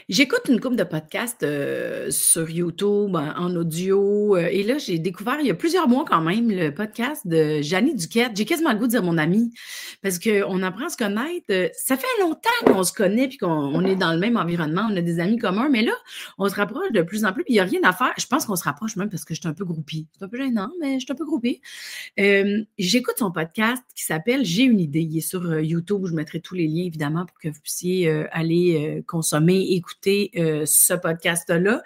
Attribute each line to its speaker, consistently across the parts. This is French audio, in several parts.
Speaker 1: J'écoute une couple de podcasts, sur YouTube, en audio, et là, j'ai découvert il y a plusieurs mois quand même le podcast de Jannie Duquette. J'ai quasiment le goût de dire mon amie parce qu'on apprend à se connaître, ça fait longtemps qu'on se connaît puis qu'on est dans le même environnement, on a des amis communs, mais là, on se rapproche de plus en plus puis il y a rien à faire. Je pense qu'on se rapproche même parce que je suis un peu groupie. C'est un peu gênant, mais je suis un peu groupie. J'écoute son podcast qui s'appelle «J'ai une idée». Il est sur, YouTube. Je mettrai tous les liens évidemment pour que vous puissiez, aller, consommer, écouter, ce podcast-là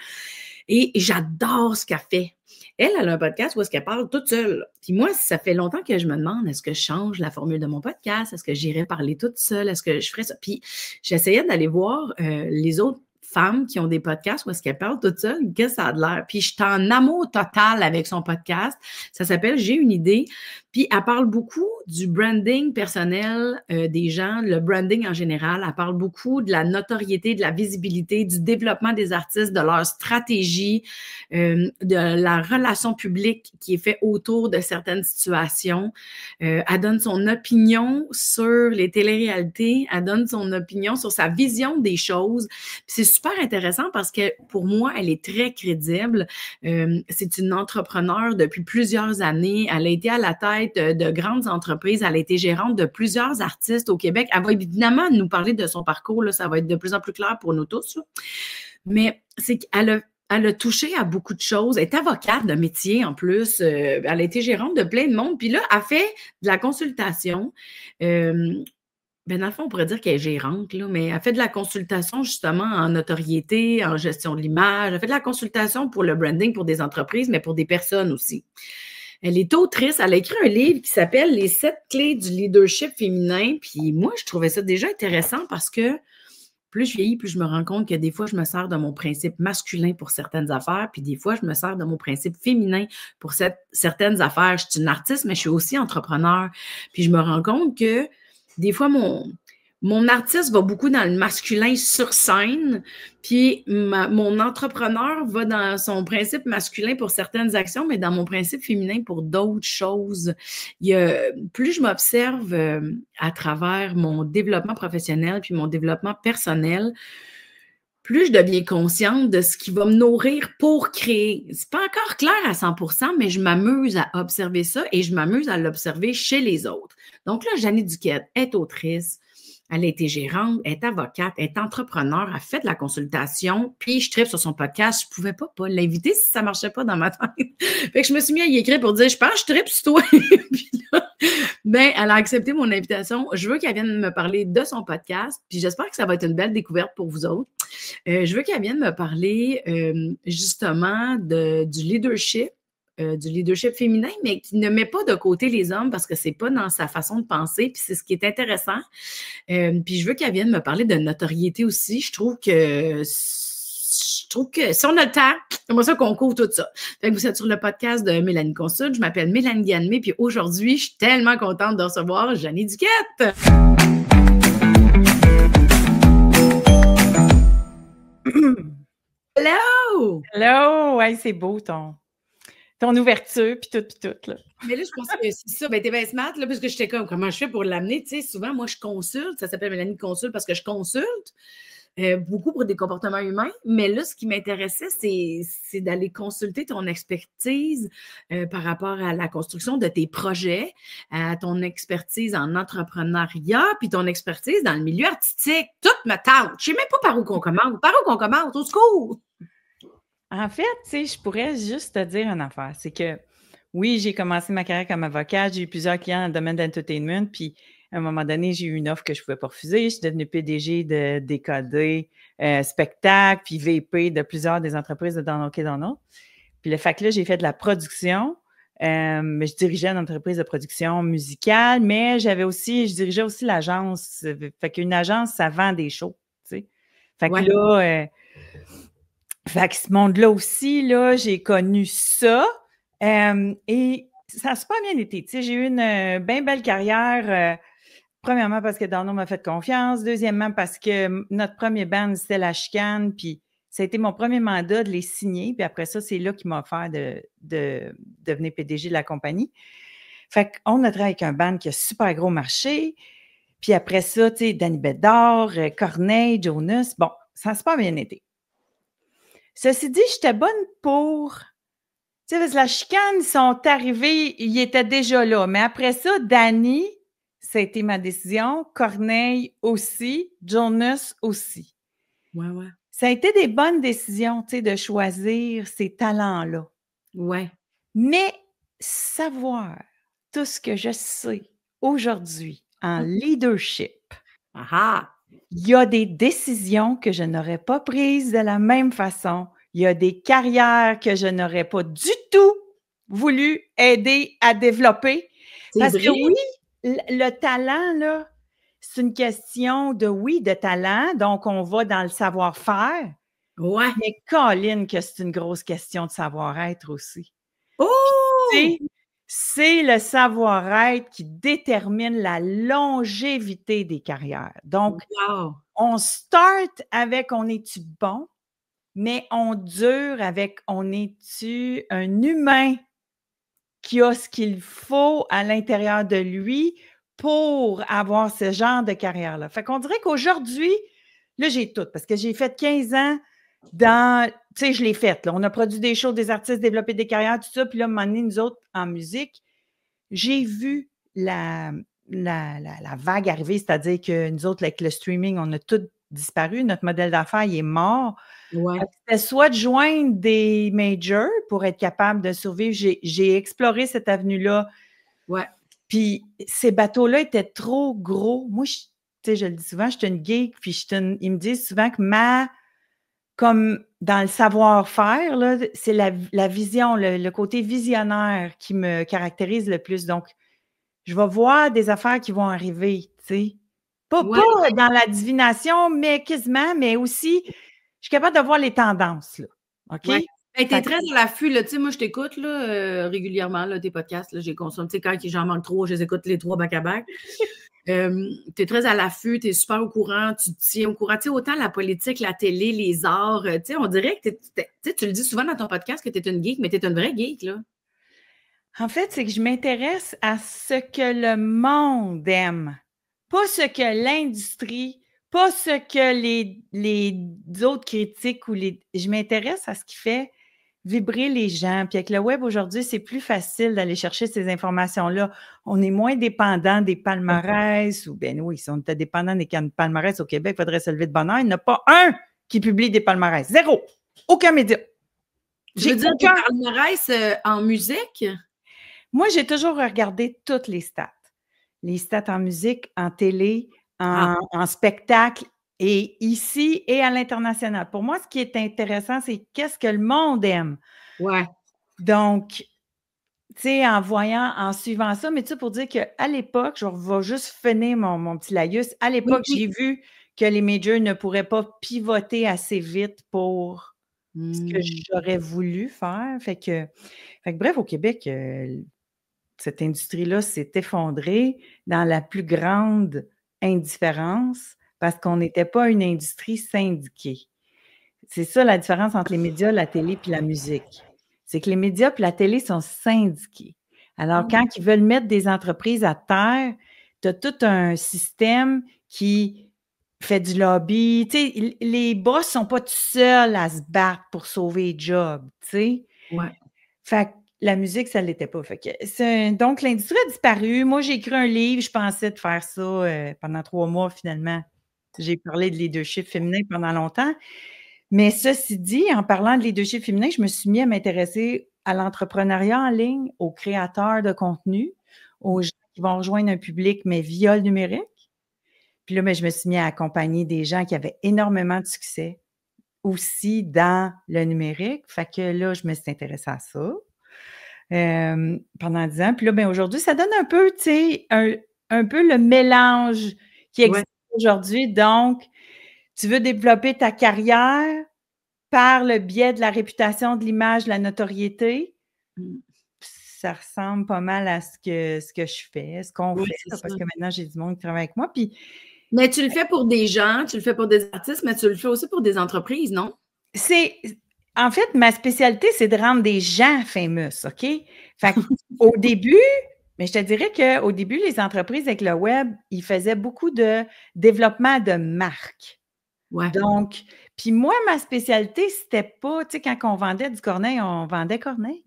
Speaker 1: et j'adore ce qu'elle fait. Elle a un podcast où est-ce qu'elle parle toute seule. Puis moi, ça fait longtemps que je me demande, est-ce que je change la formule de mon podcast? Est-ce que j'irai parler toute seule? Est-ce que je ferais ça? Puis j'essayais d'aller voir, les autres femmes qui ont des podcasts où est-ce qu'elles parlent toutes seules, qu'est-ce que ça a de l'air? Puis je suis en amour total avec son podcast. Ça s'appelle «J'ai une idée». Puis elle parle beaucoup du branding personnel, des gens, le branding en général. Elle parle beaucoup de la notoriété, de la visibilité, du développement des artistes, de leur stratégie, de la relation publique qui est faite autour de certaines situations. Elle donne son opinion sur les téléréalités. Elle donne son opinion sur sa vision des choses. Puis c'est super intéressant parce que pour moi, elle est très crédible. C'est une entrepreneure depuis plusieurs années. Elle a été à la tête de grandes entreprises. Elle a été gérante de plusieurs artistes au Québec. Elle va évidemment nous parler de son parcours. Là, ça va être de plus en plus clair pour nous tous. Là. Mais c'est qu'elle a touché à beaucoup de choses. Elle est avocate de métier en plus. Elle a été gérante de plein de monde. Puis là, elle fait de la consultation. Ben dans le fond, on pourrait dire qu'elle est gérante, là, mais elle fait de la consultation justement en notoriété, en gestion de l'image. Elle fait de la consultation pour le branding pour des entreprises, mais pour des personnes aussi. Elle est autrice. Elle a écrit un livre qui s'appelle Les 7 clés du leadership féminin. Puis moi, je trouvais ça déjà intéressant parce que plus je vieillis, plus je me rends compte que des fois, je me sers de mon principe masculin pour certaines affaires, puis des fois, je me sers de mon principe féminin pour certaines affaires. Je suis une artiste, mais je suis aussi entrepreneur. Puis je me rends compte que des fois, mon artiste va beaucoup dans le masculin sur scène, puis mon entrepreneur va dans son principe masculin pour certaines actions, mais dans mon principe féminin pour d'autres choses. Plus je m'observe à travers mon développement professionnel puis mon développement personnel, plus je deviens consciente de ce qui va me nourrir pour créer. C'est pas encore clair à 100%, mais je m'amuse à observer ça et je m'amuse à l'observer chez les autres. Donc là, Jannie Duquette est autrice, elle a été gérante, elle est avocate, elle est entrepreneur, elle fait de la consultation, puis je tripe sur son podcast. Je pouvais pas l'inviter si ça marchait pas dans ma tête. Fait que je me suis mis à y écrire pour dire, je pense que je tripe sur toi. Puis là, ben, elle a accepté mon invitation. Je veux qu'elle vienne me parler de son podcast, puis j'espère que ça va être une belle découverte pour vous autres. Je veux qu'elle vienne me parler justement du leadership féminin, mais qui ne met pas de côté les hommes parce que c'est pas dans sa façon de penser, puis c'est ce qui est intéressant. Puis je veux qu'elle vienne me parler de notoriété aussi. Je trouve que si on a le temps, j'aimerais ça qu'on couvre tout ça. Fait que vous êtes sur le podcast de Mélanie Consul. Je m'appelle Mélanie Ganmé, puis aujourd'hui, je suis tellement contente de recevoir Jannie Duquette. Hello!
Speaker 2: Hello! Ouais, c'est beau ton ouverture, puis tout, là.
Speaker 1: Mais là, je pense que c'est ça. Ben, t'es bien smart, là, parce que j'étais comme, comment je fais pour l'amener? Tu sais, souvent, moi, je consulte. Ça s'appelle Mélanie Consul parce que je consulte beaucoup pour des comportements humains. Mais là, ce qui m'intéressait, c'est d'aller consulter ton expertise par rapport à la construction de tes projets, à ton expertise en entrepreneuriat, puis ton expertise dans le milieu artistique. Tout me tente. Je sais même pas par où qu'on commence. Par où qu'on commence? Au secours!
Speaker 2: En fait, tu sais, je pourrais juste te dire une affaire. C'est que, oui, j'ai commencé ma carrière comme avocate. J'ai eu plusieurs clients dans le domaine d'entertainment. Puis, à un moment donné, j'ai eu une offre que je ne pouvais pas refuser. Je suis devenue PDG de Décoder, spectacle, puis VP de plusieurs des entreprises de Donald K. Donald. Puis, le fait que là, j'ai fait de la production. Mais je dirigeais une entreprise de production musicale, mais je dirigeais aussi l'agence. Fait qu'une agence, ça vend des shows, tu sais. Fait que là... Fait que ce monde-là aussi, là, j'ai connu ça et ça a super bien été. Tu sais, j'ai eu une bien belle carrière. Premièrement, parce que Donald m'a fait confiance. Deuxièmement, parce que notre premier band, c'était La Chicane. Puis ça a été mon premier mandat de les signer. Puis après ça, c'est là qu'il m'a offert de devenir PDG de la compagnie. Fait qu'on a travaillé avec un band qui a super gros marché. Puis après ça, tu sais, Danny Bédard, Corneille, Jonas. Bon, ça n'a pas bien été. Ceci dit, j'étais bonne pour... Tu sais, la chicane, ils sont arrivés, ils étaient déjà là. Mais après ça, Dani, ça a été ma décision. Corneille aussi. Jonas aussi.
Speaker 1: Ouais, ouais.
Speaker 2: Ça a été des bonnes décisions, tu sais, de choisir ces talents-là.
Speaker 1: Ouais.
Speaker 2: Mais savoir tout ce que je sais aujourd'hui en leadership, il y a des décisions que je n'aurais pas prises de la même façon. Il y a des carrières que je n'aurais pas du tout voulu aider à développer. Parce que oui, le talent, là, c'est une question de talent, donc on va dans le savoir-faire.
Speaker 1: Ouais.
Speaker 2: Mais Colin, que c'est une grosse question de savoir-être aussi.
Speaker 1: Oh!
Speaker 2: C'est le savoir-être qui détermine la longévité des carrières. Donc, on start avec on est-tu bon, mais on dure avec on est-tu un humain qui a ce qu'il faut à l'intérieur de lui pour avoir ce genre de carrière-là. Fait qu'on dirait qu'aujourd'hui, là, j'ai tout, parce que j'ai fait 15 ans dans, tu sais, je l'ai fait, là. On a produit des shows, des artistes, développé des carrières, tout ça, puis là, à un moment donné, nous autres, en musique, j'ai vu la vague arriver, c'est-à-dire que nous autres, avec le streaming, on a tout disparu, notre modèle d'affaires, il est mort.
Speaker 1: Ouais.
Speaker 2: C'était soit de joindre des majors pour être capable de survivre. J'ai exploré cette avenue-là.
Speaker 1: Ouais.
Speaker 2: Puis ces bateaux-là étaient trop gros. Moi, tu sais, je le dis souvent, je suis une geek, puis ils me disent souvent que comme dans le savoir-faire, là, c'est la vision, le côté visionnaire qui me caractérise le plus. Donc, je vais voir des affaires qui vont arriver, tu sais. Pas dans la divination, mais quasiment, mais aussi, je suis capable de voir les tendances, là. OK?
Speaker 1: Ouais. Hey, t'es très à l'affût, là. Tu sais, moi, je t'écoute, là, régulièrement, là, tes podcasts, là, j'ai consommé. Tu sais, quand j'en manque trop, je les écoute les 3 back-à-back. T'es très à l'affût, t'es super au courant, tu te tiens au courant. Tu sais, autant la politique, la télé, les arts, tu sais, on dirait que tu le dis souvent dans ton podcast que t'es une geek, mais t'es une vraie geek, là.
Speaker 2: En fait, c'est que je m'intéresse à ce que le monde aime, pas ce que l'industrie, pas ce que les autres critiques ou je m'intéresse à ce qui fait vibrer les gens. Puis avec le web aujourd'hui, c'est plus facile d'aller chercher ces informations-là. On est moins dépendant des palmarès ou bien oui, si on était dépendant des palmarès au Québec, il faudrait se lever de bonne heure. Il n'y en a pas un qui publie des palmarès. Zéro. Aucun média.
Speaker 1: Tu veux dire des palmarès en musique?
Speaker 2: Moi, j'ai toujours regardé toutes les stats. Les stats en musique, en télé, en spectacle, et ici et à l'international. Pour moi, ce qui est intéressant, c'est qu'est-ce que le monde aime.
Speaker 1: Ouais.
Speaker 2: Donc, tu sais, en suivant ça, mais tu sais, pour dire qu'à l'époque, je vais juste finir mon petit laïus, à l'époque, j'ai vu que les majors ne pourraient pas pivoter assez vite pour ce que j'aurais voulu faire. Fait que bref, au Québec, cette industrie-là s'est effondrée dans la plus grande indifférence parce qu'on n'était pas une industrie syndiquée. C'est ça la différence entre les médias, la télé puis la musique. C'est que les médias puis la télé sont syndiqués. Alors, quand ils veulent mettre des entreprises à terre, tu as tout un système qui fait du lobby. Tu sais, les boss sont pas tout seuls à se battre pour sauver les jobs, tu sais.
Speaker 1: Ouais.
Speaker 2: Fait que la musique, ça ne l'était pas. Fait que donc, l'industrie a disparu. Moi, j'ai écrit un livre. Je pensais de faire ça pendant 3 mois, finalement. J'ai parlé de leadership féminin pendant longtemps. Mais ceci dit, en parlant de leadership féminin, je me suis mis à m'intéresser à l'entrepreneuriat en ligne, aux créateurs de contenu, aux gens qui vont rejoindre un public, mais via le numérique. Puis là, ben, je me suis mis à accompagner des gens qui avaient énormément de succès aussi dans le numérique. Fait que là, je me suis intéressée à ça. Pendant 10 ans. Puis là, ben, aujourd'hui, ça donne un peu, tu sais, un peu le mélange qui existe aujourd'hui. Donc, tu veux développer ta carrière par le biais de la réputation, de l'image, de la notoriété. Ça ressemble pas mal à ce que je fais, ce qu'on fait, parce que maintenant, j'ai du monde qui travaille avec moi. Puis,
Speaker 1: mais tu le fais pour des gens, tu le fais pour des artistes, mais tu le fais aussi pour des entreprises, non?
Speaker 2: En fait, ma spécialité, c'est de rendre des gens famous, OK? Fait qu'au début, mais je te dirais qu'au début, les entreprises avec le web, ils faisaient beaucoup de développement de marques.
Speaker 1: Ouais.
Speaker 2: Donc, Puis moi, ma spécialité, c'était pas, tu sais, quand on vendait du Corneille, on vendait Corneille.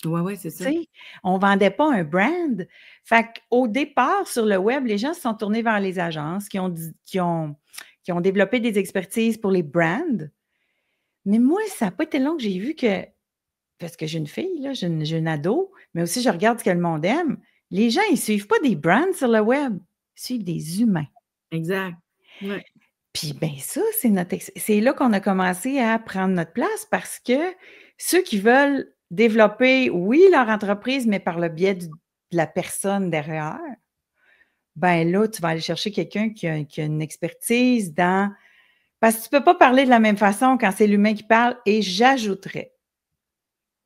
Speaker 1: Ouais, c'est ça.
Speaker 2: Tu sais, on vendait pas un brand. Fait qu'au départ, sur le web, les gens se sont tournés vers les agences qui ont développé des expertises pour les brands. Mais moi, ça n'a pas été long que j'ai vu que, parce que j'ai une fille, là, j'ai une ado, mais aussi je regarde ce que le monde aime. Les gens, ils ne suivent pas des brands sur le web, ils suivent des humains.
Speaker 1: Exact. Ouais.
Speaker 2: Puis, bien, ça, c'est là qu'on a commencé à prendre notre place parce que ceux qui veulent développer, oui, leur entreprise, mais par le biais de la personne derrière, ben là, tu vas aller chercher quelqu'un qui a une expertise dans... Parce que tu ne peux pas parler de la même façon quand c'est l'humain qui parle. Et j'ajouterais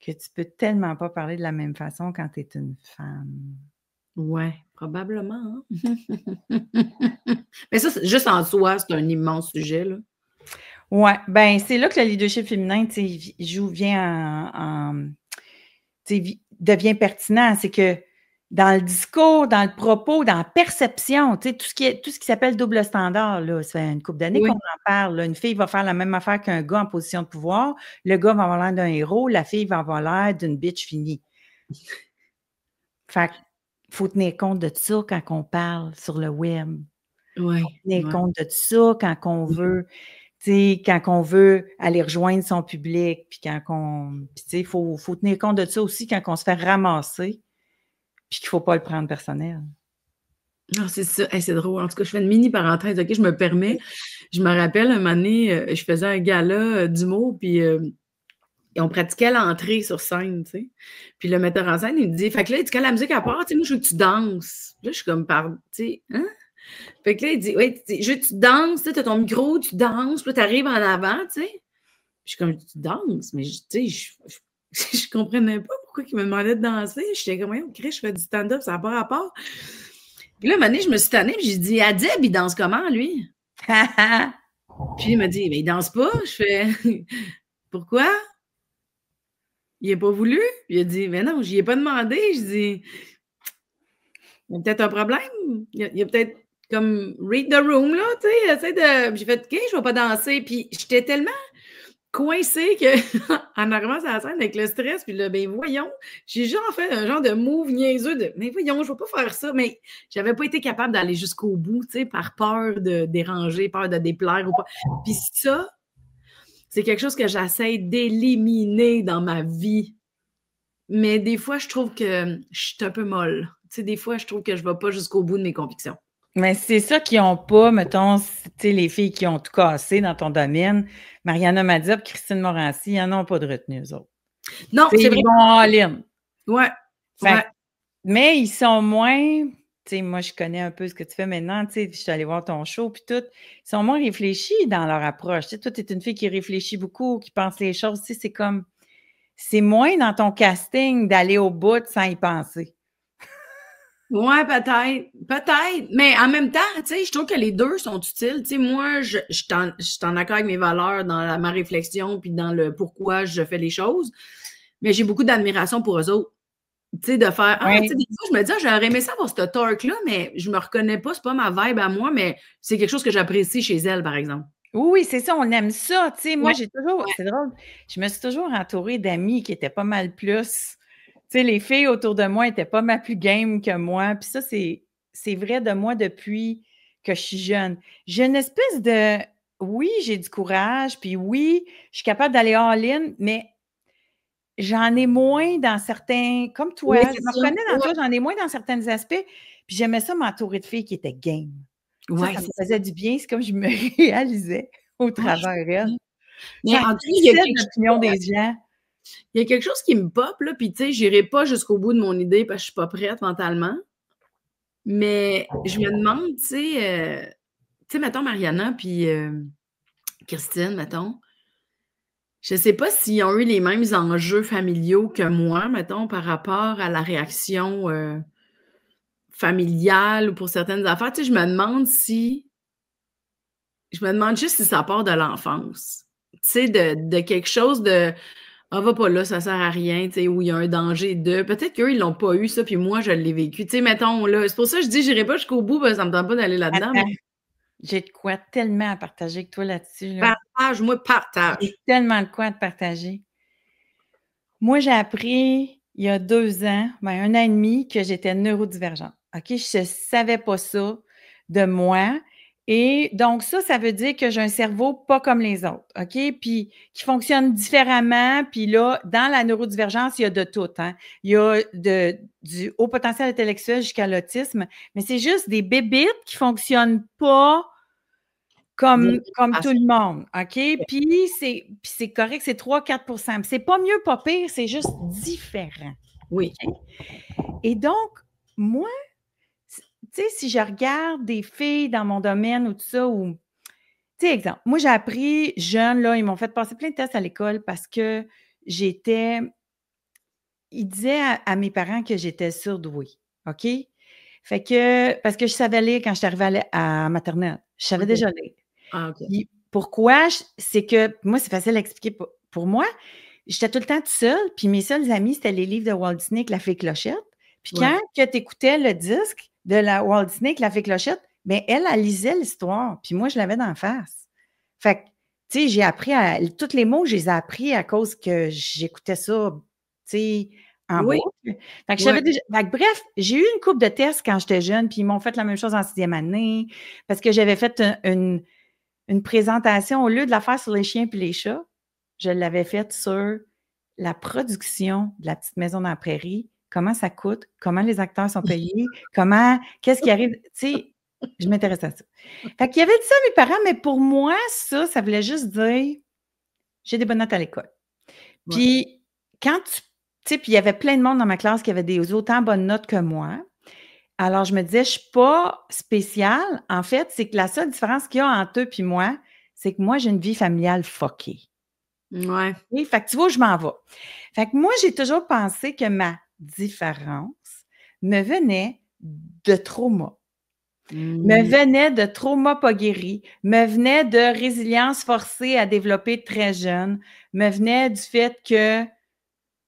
Speaker 2: que tu peux tellement pas parler de la même façon quand tu es une femme.
Speaker 1: Ouais, probablement. Hein? Mais ça, juste en soi, c'est un immense sujet, là.
Speaker 2: Oui, bien, c'est là que le leadership féminin, devient pertinent. C'est que dans le discours, dans le propos, dans la perception, tout ce qui s'appelle double standard, là, ça fait une couple d'années qu'on en parle. Là. Une fille va faire la même affaire qu'un gars en position de pouvoir. Le gars va avoir l'air d'un héros. La fille va avoir l'air d'une bitch finie. Fait qu'il faut tenir compte de ça quand on parle sur le web.
Speaker 1: Ouais,
Speaker 2: faut tenir compte de ça quand on veut... quand on veut aller rejoindre son public, puis il faut tenir compte de ça aussi quand on se fait ramasser, puis qu'il ne faut pas le prendre personnel.
Speaker 1: Non, c'est ça. Hey, c'est drôle. En tout cas, je fais une mini parenthèse. OK, je me permets. Je me rappelle, un moment donné, je faisais un gala d'humour, puis on pratiquait l'entrée sur scène, tu sais. Puis le metteur en scène, il me dit, fait que là, il dit, quand la musique à part, tu sais, moi, je veux que tu danses. Là, je suis comme, tu sais, hein? Fait que là, il dit, ouais, je veux que tu danses, tu as ton micro, tu danses, puis là, tu arrives en avant, tu sais. Je suis comme, tu danses, mais tu sais, je comprenais pas pourquoi il me demandait de danser. J'étais comme, oh, Chris, je fais du stand-up, ça n'a pas rapport. Puis là, un moment donné, je me suis tannée, puis j'ai dit, Adib, il danse comment, lui? Puis il m'a dit, mais il danse pas. Je fais, pourquoi? Il n'a pas voulu? Puis il a dit, mais non, je n'y ai pas demandé. Je dis, il y a peut-être un problème. Il y a peut-être comme read the room, là, tu sais, essaie de. J'ai fait, OK, je ne vais pas danser. Puis j'étais tellement coincée qu'en arrivant sur la scène avec le stress, puis là, ben voyons, j'ai genre fait un genre de move niaiseux de, mais voyons, je ne vais pas faire ça. Mais je n'avais pas été capable d'aller jusqu'au bout, tu sais, par peur de déranger, peur de déplaire ou pas. Puis ça, c'est quelque chose que j'essaie d'éliminer dans ma vie. Mais des fois, je trouve que je suis un peu molle. Tu sais, des fois, je trouve que je ne vais pas jusqu'au bout de mes convictions.
Speaker 2: Mais c'est ça qu'ils n'ont pas, mettons, les filles qui ont tout cassé dans ton domaine. Mariana Madiab, Christine Morancy, ils n'en ont pas de retenue, eux autres.
Speaker 1: Non, c'est vrai.
Speaker 2: Ils vont all-in.
Speaker 1: Ouais.
Speaker 2: Mais ils sont moins... moi, je connais un peu ce que tu fais maintenant. Je suis allée voir ton show, puis tout. Ils sont moins réfléchis dans leur approche. Toi, tu es une fille qui réfléchit beaucoup, qui pense les choses. C'est comme... C'est moins dans ton casting d'aller au bout sans y penser.
Speaker 1: Ouais, peut-être. Peut-être. Mais en même temps, tu sais, je trouve que les deux sont utiles. Tu sais, moi, je suis en accord avec mes valeurs dans ma réflexion puis dans le pourquoi je fais les choses. Mais j'ai beaucoup d'admiration pour eux autres. Tu sais, de faire. Ah, tu sais, des fois, je me dis, j'aurais aimé ça avoir ce torque-là, mais je me reconnais pas, c'est pas ma vibe à moi, mais c'est quelque chose que j'apprécie chez elle, par exemple.
Speaker 2: Oui, c'est ça, on aime ça. Tu sais, moi, j'ai toujours. C'est drôle. Je me suis toujours entourée d'amis qui étaient pas mal plus. Tu sais, les filles autour de moi étaient pas mal plus game que moi. Puis ça, c'est vrai de moi depuis que je suis jeune. J'ai une espèce de... Oui, j'ai du courage, puis oui, je suis capable d'aller all-in, mais j'en ai moins dans certains... Comme toi,
Speaker 1: Oui,
Speaker 2: je me reconnais dans toi, j'en ai moins dans certains aspects. Puis j'aimais ça m'entourer de filles qui étaient game.
Speaker 1: Ouais,
Speaker 2: ça me faisait du bien. C'est comme je me réalisais au travers d'elle.
Speaker 1: Mais en tout cas, il y a
Speaker 2: l'opinion des gens.
Speaker 1: Il y a quelque chose qui me pop, là, puis tu sais, j'irai pas jusqu'au bout de mon idée parce que je suis pas prête mentalement. Mais je me demande, tu sais, mettons Mariana puis Christine, mettons, je sais pas s'ils ont eu les mêmes enjeux familiaux que moi, mettons, par rapport à la réaction familiale ou pour certaines affaires. Tu sais, je me demande juste si ça part de l'enfance. Tu sais, de quelque chose de ah, va pas là, ça sert à rien, tu sais, où il y a un danger de. Peut-être qu'eux, ils l'ont pas eu, ça, puis moi, je l'ai vécu. Tu sais, mettons, là, c'est pour ça que je dis, j'irai pas jusqu'au bout, parce que ça me tente pas d'aller là-dedans. Mais...
Speaker 2: J'ai de quoi tellement à partager avec toi là-dessus. Là.
Speaker 1: Partage-moi, partage.
Speaker 2: J'ai tellement de quoi à te partager. Moi, j'ai appris il y a 2 ans, 1 an et demi, que j'étais neurodivergente. OK? Je ne savais pas ça de moi. Et donc, ça veut dire que j'ai un cerveau pas comme les autres. OK? Puis, qui fonctionne différemment. Puis là, dans la neurodivergence, il y a de tout. Hein? Il y a du haut potentiel intellectuel jusqu'à l'autisme. Mais c'est juste des bébites qui ne fonctionnent pas comme tout le monde, OK? Puis c'est correct, c'est 3-4 %. C'est pas mieux, pas pire, c'est juste différent.
Speaker 1: Oui.
Speaker 2: Okay? Et donc, moi, tu sais, si je regarde des filles dans mon domaine ou tout ça, ou, tu sais, exemple, moi, j'ai appris jeune, là, ils m'ont fait passer plein de tests à l'école parce que ils disaient à mes parents que j'étais surdouée, OK? Fait que, parce que je savais lire quand je suis arrivée à maternelle. Je savais déjà lire.
Speaker 1: Ah, OK.
Speaker 2: Puis pourquoi? C'est que, moi, c'est facile à expliquer pour moi. J'étais tout le temps toute seule, puis mes seuls amis, c'était les livres de Walt Disney avec la fée Clochette. Puis quand tu écoutais le disque de la Walt Disney avec la fée Clochette, bien, elle lisait l'histoire, puis moi, je l'avais d'en face. Fait que, tu sais, j'ai appris tous les mots, je les ai appris à cause que j'écoutais ça, tu sais, en boucle. Fait que j'avais déjà. Fait que, bref, j'ai eu une couple de tests quand j'étais jeune, puis ils m'ont fait la même chose en 6e année, parce que j'avais fait une présentation, au lieu de la faire sur les chiens et les chats, je l'avais faite sur la production de La Petite Maison dans la Prairie, comment ça coûte, comment les acteurs sont payés, qu'est-ce qui arrive, tu sais, je m'intéresse à ça. Fait qu'il y avait dit ça à mes parents, mais pour moi, ça voulait juste dire, j'ai des bonnes notes à l'école. Puis, quand tu sais, puis il y avait plein de monde dans ma classe qui avait des autant bonnes notes que moi. Alors, je me disais, je ne suis pas spéciale. En fait, c'est que la seule différence qu'il y a entre eux et moi, c'est que moi, j'ai une vie familiale fuckée.
Speaker 1: Ouais.
Speaker 2: Oui, fait que tu vois, je m'en vais. Fait que moi, j'ai toujours pensé que ma différence me venait de trauma. Me venait de trauma pas guéri, me venait de résilience forcée à développer très jeune, me venait du fait que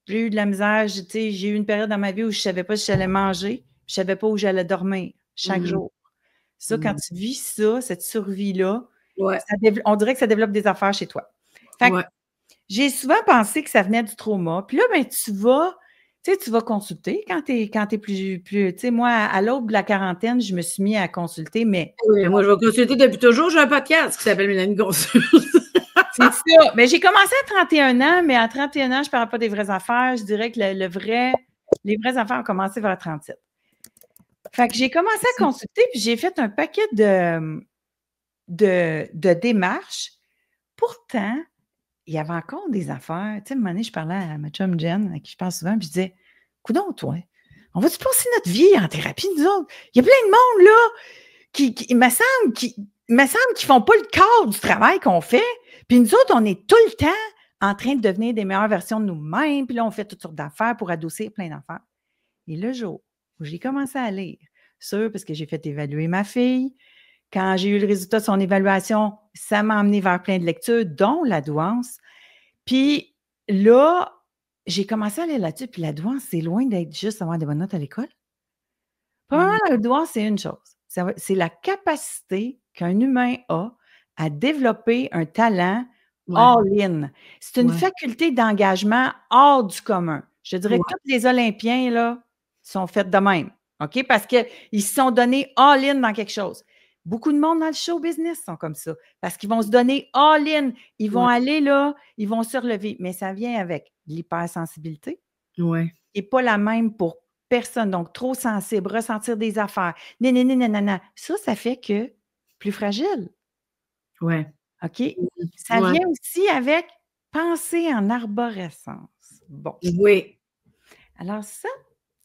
Speaker 2: j'ai eu de la misère, j'ai eu une période dans ma vie où je ne savais pas si j'allais manger, je ne savais pas où j'allais dormir chaque jour. Ça, quand tu vis ça, cette survie-là, on dirait que ça développe des affaires chez toi. Fait que j'ai souvent pensé que ça venait du trauma. Puis là, ben, tu vas consulter quand tu es plus tu sais, moi, à l'aube de la quarantaine, je me suis mis à consulter, mais...
Speaker 1: Oui, moi, je vais consulter depuis toujours. J'ai un podcast qui s'appelle Mélanie Consulte.
Speaker 2: C'est ça. Mais j'ai commencé à 31 ans, mais à 31 ans, je ne parle pas des vraies affaires. Je dirais que les vraies affaires ont commencé vers 37. Fait que j'ai commencé à consulter, puis j'ai fait un paquet de démarches. Pourtant, il y avait encore des affaires. Tu sais, à un moment donné, je parlais à ma chum Jen, à qui je parle souvent, puis je disais, coudonc, toi, on va-tu passer notre vie en thérapie, nous autres? Il y a plein de monde, là, qui il me semble qu'ils ne font pas le quart du travail qu'on fait. Puis nous autres, on est tout le temps en train de devenir des meilleures versions de nous-mêmes. Puis là, on fait toutes sortes d'affaires pour adoucir plein d'affaires. Et le jour où j'ai commencé à lire, parce que j'ai fait évaluer ma fille, quand j'ai eu le résultat de son évaluation, ça m'a emmené vers plein de lectures, dont la douance. Puis là, j'ai commencé à lire là-dessus. Puis la douance, c'est loin d'être juste avoir des bonnes notes à l'école. Probablement, la douance, c'est une chose. C'est la capacité qu'un humain a à développer un talent all-in. C'est une faculté d'engagement hors du commun. Je dirais que tous les Olympiens là, sont faits de même. OK? Parce qu'ils se sont donnés all-in dans quelque chose. Beaucoup de monde dans le show business sont comme ça. Parce qu'ils vont se donner all-in. Ils vont aller là, ils vont se relever. Mais ça vient avec l'hypersensibilité.
Speaker 1: Oui.
Speaker 2: Et pas la même pour personne. Donc, trop sensible, ressentir des affaires. Nanana. Ça fait que plus fragile.
Speaker 1: Oui.
Speaker 2: OK? Ça vient aussi avec penser en arborescence. Bon.
Speaker 1: Oui.
Speaker 2: Alors, ça,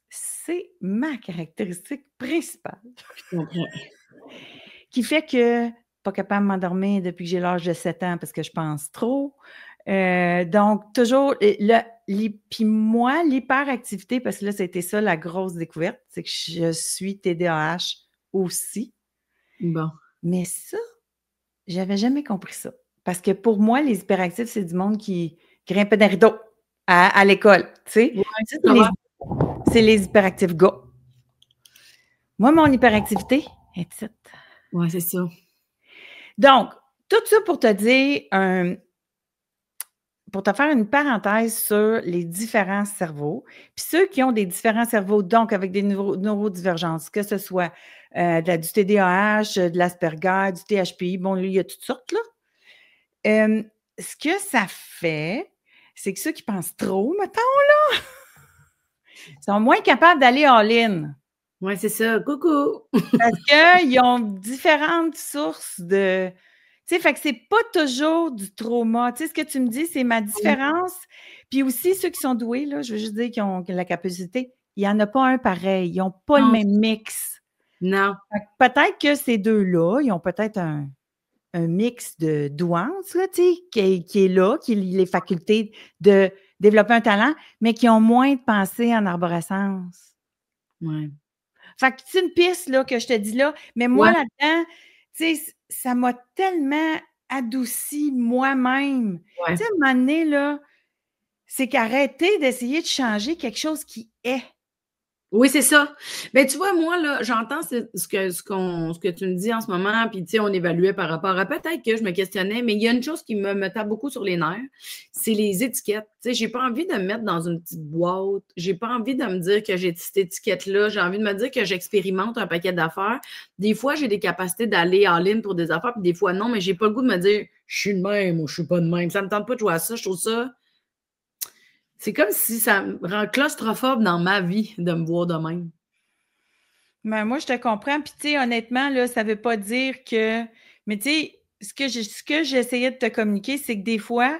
Speaker 2: c'est ma caractéristique principale. Qui fait que pas capable de m'endormir depuis que j'ai l'âge de 7 ans parce que je pense trop. Donc, toujours, puis moi, l'hyperactivité, parce que là, c'était ça la grosse découverte, c'est que je suis TDAH aussi.
Speaker 1: Bon.
Speaker 2: Mais ça, j'avais jamais compris ça. Parce que pour moi, les hyperactifs, c'est du monde qui grimpait des rideaux à l'école, tu sais. C'est les hyperactifs gars. Moi, mon hyperactivité est petite.
Speaker 1: Oui, c'est ça.
Speaker 2: Donc, tout ça pour te dire, pour te faire une parenthèse sur les différents cerveaux. Puis ceux qui ont des différents cerveaux, donc avec des neurodivergences, que ce soit du TDAH, de l'Asperger, du THPI, bon, lui, il y a toutes sortes, là. Ce que ça fait, c'est que ceux qui pensent trop, mettons, là, sont moins capables d'aller all-in.
Speaker 1: Oui, c'est ça. Coucou!
Speaker 2: Parce qu'ils ont différentes sources de... Tu sais, fait que c'est pas toujours du trauma. Tu sais, ce que tu me dis, c'est ma différence. Puis aussi, ceux qui sont doués, là, je veux juste dire qu'ils ont la capacité, il n'y en a pas un pareil. Ils n'ont pas le même mix.
Speaker 1: Non.
Speaker 2: Peut-être que ces deux-là, ils ont peut-être un mix de douance, là, tu sais, qui est là, qui a les facultés de développer un talent, mais qui ont moins de pensée en arborescence.
Speaker 1: Ouais.
Speaker 2: Fait que c'est une piste là, que je te dis là, mais moi là-dedans, tu sais, ça m'a tellement adouci moi-même.
Speaker 1: Ouais.
Speaker 2: Tu sais, à un moment donné, là, c'est qu'arrêter d'essayer de changer quelque chose qui est.
Speaker 1: Oui, c'est ça. Mais tu vois, moi, là, j'entends ce que tu me dis en ce moment, puis tu sais, on évaluait par rapport à peut-être que je me questionnais, mais il y a une chose qui me tape beaucoup sur les nerfs, c'est les étiquettes. Tu sais, j'ai pas envie de me mettre dans une petite boîte. J'ai pas envie de me dire que j'ai cette étiquette-là. J'ai envie de me dire que j'expérimente un paquet d'affaires. Des fois, j'ai des capacités d'aller en ligne pour des affaires, puis des fois, non, mais j'ai pas le goût de me dire je suis de même ou je suis pas de même. Ça me tente pas de jouer à ça. Je trouve ça. C'est comme si ça me rend claustrophobe dans ma vie de me voir de même.
Speaker 2: Ben, moi, je te comprends. Puis, tu sais, honnêtement, là, ça ne veut pas dire que. Mais, tu sais, ce que j'essayais de te communiquer, c'est que des fois,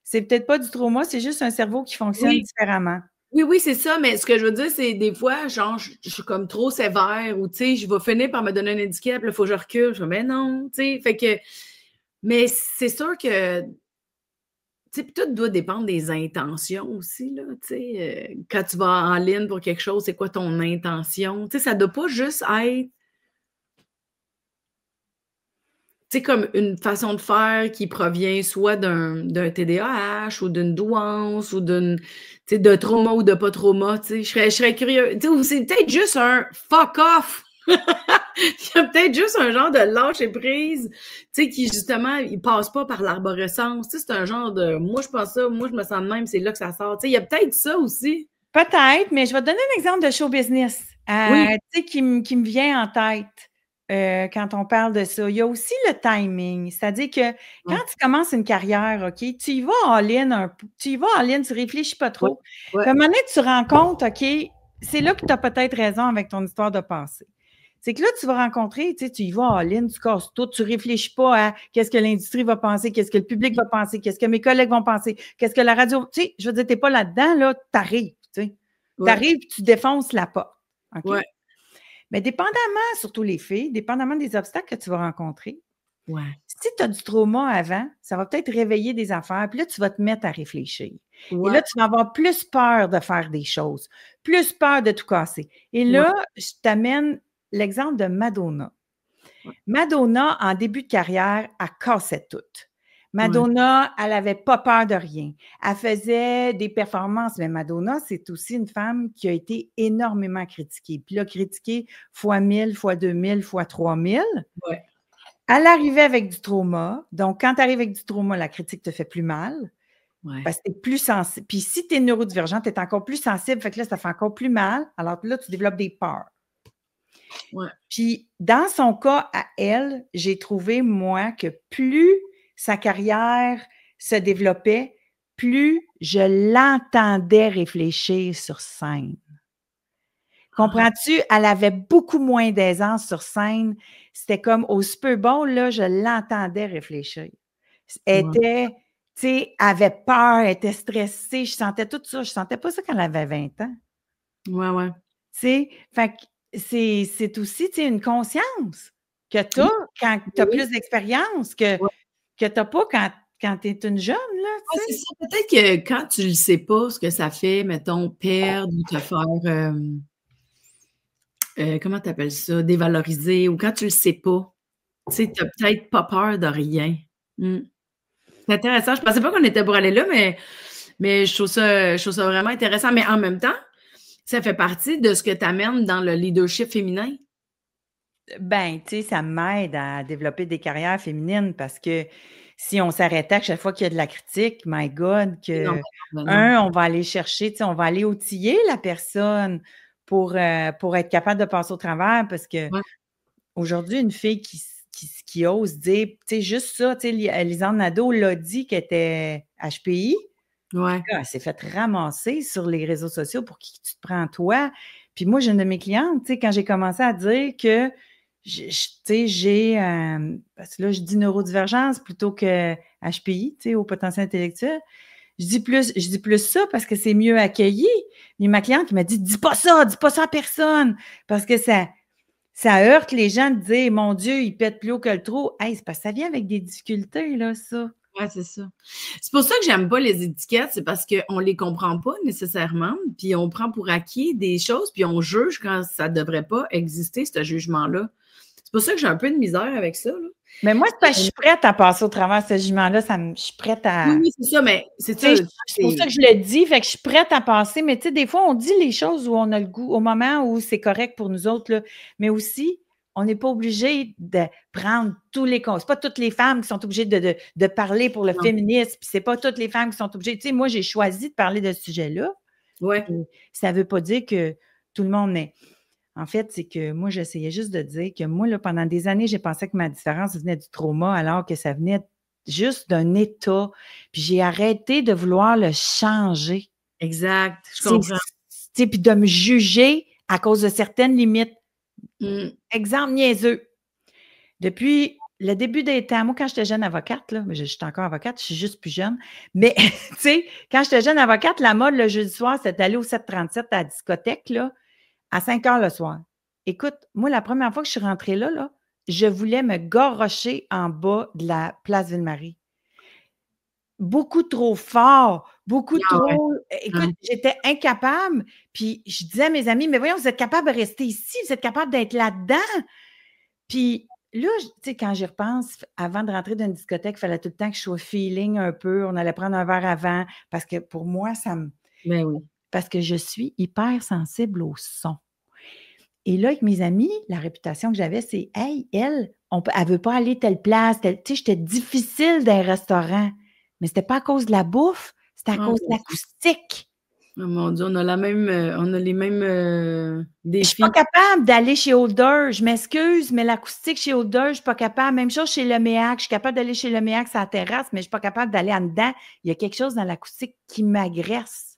Speaker 2: c'est peut-être pas du trauma, c'est juste un cerveau qui fonctionne différemment.
Speaker 1: Oui, oui, c'est ça, mais ce que je veux dire, c'est des fois, genre, je suis comme trop sévère ou, tu sais, je vais finir par me donner un handicap, il faut que je recule. Je dis, mais non, tu sais, fait que. Mais c'est sûr que. Tu sais, tout doit dépendre des intentions aussi, là, tu sais. Quand tu vas en ligne pour quelque chose, c'est quoi ton intention? Tu sais, ça doit pas juste être. C'est comme une façon de faire qui provient soit d'un TDAH ou d'une douance ou de trauma ou de pas trauma, tu sais. Je serais curieux. Tu sais, ou c'est peut-être juste un fuck off. Il y a peut-être juste un genre de lâcher prise, tu sais, qui justement, il passe pas par l'arborescence. Tu sais, c'est un genre de moi, je pense ça, moi, je me sens de même, c'est là que ça sort. Tu sais, il y a peut-être ça aussi.
Speaker 2: Peut-être, mais je vais te donner un exemple de show business,
Speaker 1: Oui.
Speaker 2: tu sais, qui me vient en tête quand on parle de ça. Il y a aussi le timing, c'est-à-dire que quand tu commences une carrière, OK, tu y vas en ligne, tu réfléchis pas trop.
Speaker 1: Ouais.
Speaker 2: Puis à un moment donné, tu te rends compte, OK, c'est là que tu as peut-être raison avec ton histoire de passé. C'est que là, tu vas rencontrer, tu sais, tu y vas en ligne, tu casses tout, tu réfléchis pas à qu'est-ce que l'industrie va penser, qu'est-ce que le public va penser, qu'est-ce que mes collègues vont penser, qu'est-ce que la radio, tu sais, je veux dire, t'es pas là-dedans, là, t'arrives, tu sais. T'arrives, tu défonces la porte, OK?
Speaker 1: Ouais.
Speaker 2: Mais dépendamment, surtout les filles, dépendamment des obstacles que tu vas rencontrer,
Speaker 1: Ouais.
Speaker 2: si tu as du trauma avant, ça va peut-être réveiller des affaires, puis là, tu vas te mettre à réfléchir. Et là, tu vas avoir plus peur de faire des choses, plus peur de tout casser. Et là, je t'amène l'exemple de Madonna. Madonna, en début de carrière, elle cassait tout. Madonna, elle n'avait pas peur de rien. Elle faisait des performances, mais Madonna, c'est aussi une femme qui a été énormément critiquée. Puis là, critiquée fois 1000, fois 2000, fois 3000.
Speaker 1: Ouais.
Speaker 2: Elle arrivait avec du trauma. Donc, quand tu arrives avec du trauma, la critique te fait plus mal.
Speaker 1: Ouais.
Speaker 2: Parce que tu es plus sensible. Puis si tu es neurodivergent, tu es encore plus sensible. Fait que là, ça fait encore plus mal. Alors là, tu développes des peurs.
Speaker 1: Ouais.
Speaker 2: Puis, dans son cas, à elle, j'ai trouvé, moi, que plus sa carrière se développait, plus je l'entendais réfléchir sur scène. Comprends-tu? Elle avait beaucoup moins d'aisance sur scène. C'était comme au Super Bowl, là, je l'entendais réfléchir. Elle était, tu sais, avait peur, elle était stressée. Je sentais tout ça. Je sentais pas ça quand elle avait 20 ans.
Speaker 1: Ouais, ouais.
Speaker 2: Tu sais, fait que c'est aussi, tu sais, une conscience que tu as quand tu as plus d'expérience que tu as pas quand tu es une jeune, là, tu sais.
Speaker 1: C'est ça. Peut-être que quand tu le sais pas, ce que ça fait, mettons, perdre ou te faire, comment tu appelles ça? Dévaloriser ou quand tu le sais pas, tu sais, tu as peut-être pas peur de rien. C'est intéressant. Je pensais pas qu'on était pour aller là, mais je trouve ça vraiment intéressant. Mais en même temps, ça fait partie de ce que tu amènes dans le leadership féminin.
Speaker 2: Ben, tu sais, ça m'aide à développer des carrières féminines parce que si on s'arrêtait à chaque fois qu'il y a de la critique, my God,
Speaker 1: Non,
Speaker 2: que,
Speaker 1: ben non.
Speaker 2: on va aller chercher, tu sais, on va aller outiller la personne pour être capable de passer au travers parce que
Speaker 1: Ouais,
Speaker 2: aujourd'hui, une fille qui ose dire, tu sais, juste ça, tu sais, Lisanne Nadeau l'a dit qu'elle était HPI.
Speaker 1: ouais,
Speaker 2: Là, elle s'est fait ramasser sur les réseaux sociaux pour qui tu te prends toi. Puis moi, j'ai une de mes clientes, tu sais, quand j'ai commencé à dire que, tu sais, j'ai, parce que là, je dis neurodivergence plutôt que HPI, tu sais, au potentiel intellectuel. Je dis plus ça parce que c'est mieux accueilli. Mais ma cliente qui m'a dit, dis pas ça à personne, parce que ça heurte les gens de dire, mon Dieu, il pète plus haut que le trou. Hey, c'est parce que ça vient avec des difficultés, là, ça.
Speaker 1: ouais, c'est ça. C'est pour ça que j'aime pas les étiquettes, c'est parce qu'on les comprend pas nécessairement, puis on prend pour acquis des choses, puis on juge quand ça devrait pas exister, ce jugement-là. C'est pour ça que j'ai un peu de misère avec ça, là.
Speaker 2: Mais moi, c'est parce que je suis prête à passer au travers de ce jugement-là. Je suis prête
Speaker 1: Oui,
Speaker 2: à.
Speaker 1: oui, c'est ça, mais c'est
Speaker 2: Tu
Speaker 1: ça.
Speaker 2: sais, c'est pour ça que je le dis, fait que je suis prête à passer, mais tu sais, des fois, on dit les choses où on a le goût, au moment où c'est correct pour nous autres, là, mais aussi, on n'est pas obligé de prendre tous les causes. C'est pas toutes les femmes qui sont obligées de parler pour le
Speaker 1: Non.
Speaker 2: féminisme, puis c'est pas toutes les femmes qui sont obligées. Tu sais, moi, j'ai choisi de parler de ce sujet-là.
Speaker 1: Ouais,
Speaker 2: Et ça ne veut pas dire que tout le monde, mais en fait, c'est que moi, j'essayais juste de dire que moi, là, pendant des années, j'ai pensé que ma différence venait du trauma, alors que ça venait juste d'un état. Puis j'ai arrêté de vouloir le changer.
Speaker 1: exact, je
Speaker 2: Tu
Speaker 1: comprends.
Speaker 2: sais, puis de me juger à cause de certaines limites.
Speaker 1: Mmh.
Speaker 2: Exemple niaiseux. Depuis le début des temps, moi, quand j'étais jeune avocate, là, mais je suis encore avocate, je suis juste plus jeune, mais tu sais, quand j'étais jeune avocate, la mode le jeudi soir, c'était d'aller au 737 à la discothèque, là, à 5 heures le soir. Écoute, moi, la première fois que je suis rentrée là, je voulais me garrocher en bas de la place Ville-Marie. Beaucoup trop fort, beaucoup
Speaker 1: Ah ouais,
Speaker 2: trop. Écoute,
Speaker 1: ouais.
Speaker 2: j'étais incapable. Puis je disais à mes amis, mais voyons, vous êtes capable de rester ici, vous êtes capable d'être là-dedans. Puis là, tu sais, quand j'y repense, avant de rentrer dans une discothèque, il fallait tout le temps que je sois feeling un peu. On allait prendre un verre avant parce que pour moi,
Speaker 1: Ben oui.
Speaker 2: parce que je suis hyper sensible au son. Et là, avec mes amis, la réputation que j'avais, c'est hey, elle ne veut pas aller telle place. Tu sais, j'étais difficile d'un restaurant. Mais c'était pas à cause de la bouffe, c'était à
Speaker 1: Oh
Speaker 2: cause
Speaker 1: mon
Speaker 2: de
Speaker 1: Dieu.
Speaker 2: l'acoustique.
Speaker 1: Oh mon Dieu, on a les mêmes
Speaker 2: Je suis pas
Speaker 1: défis.
Speaker 2: capable d'aller chez Holder. Je m'excuse, mais l'acoustique chez Holder, je suis pas capable. Même chose chez Le Méac. Je suis capable d'aller chez Le Méac sur la terrasse, mais je suis pas capable d'aller en dedans. Il y a quelque chose dans l'acoustique qui m'agresse.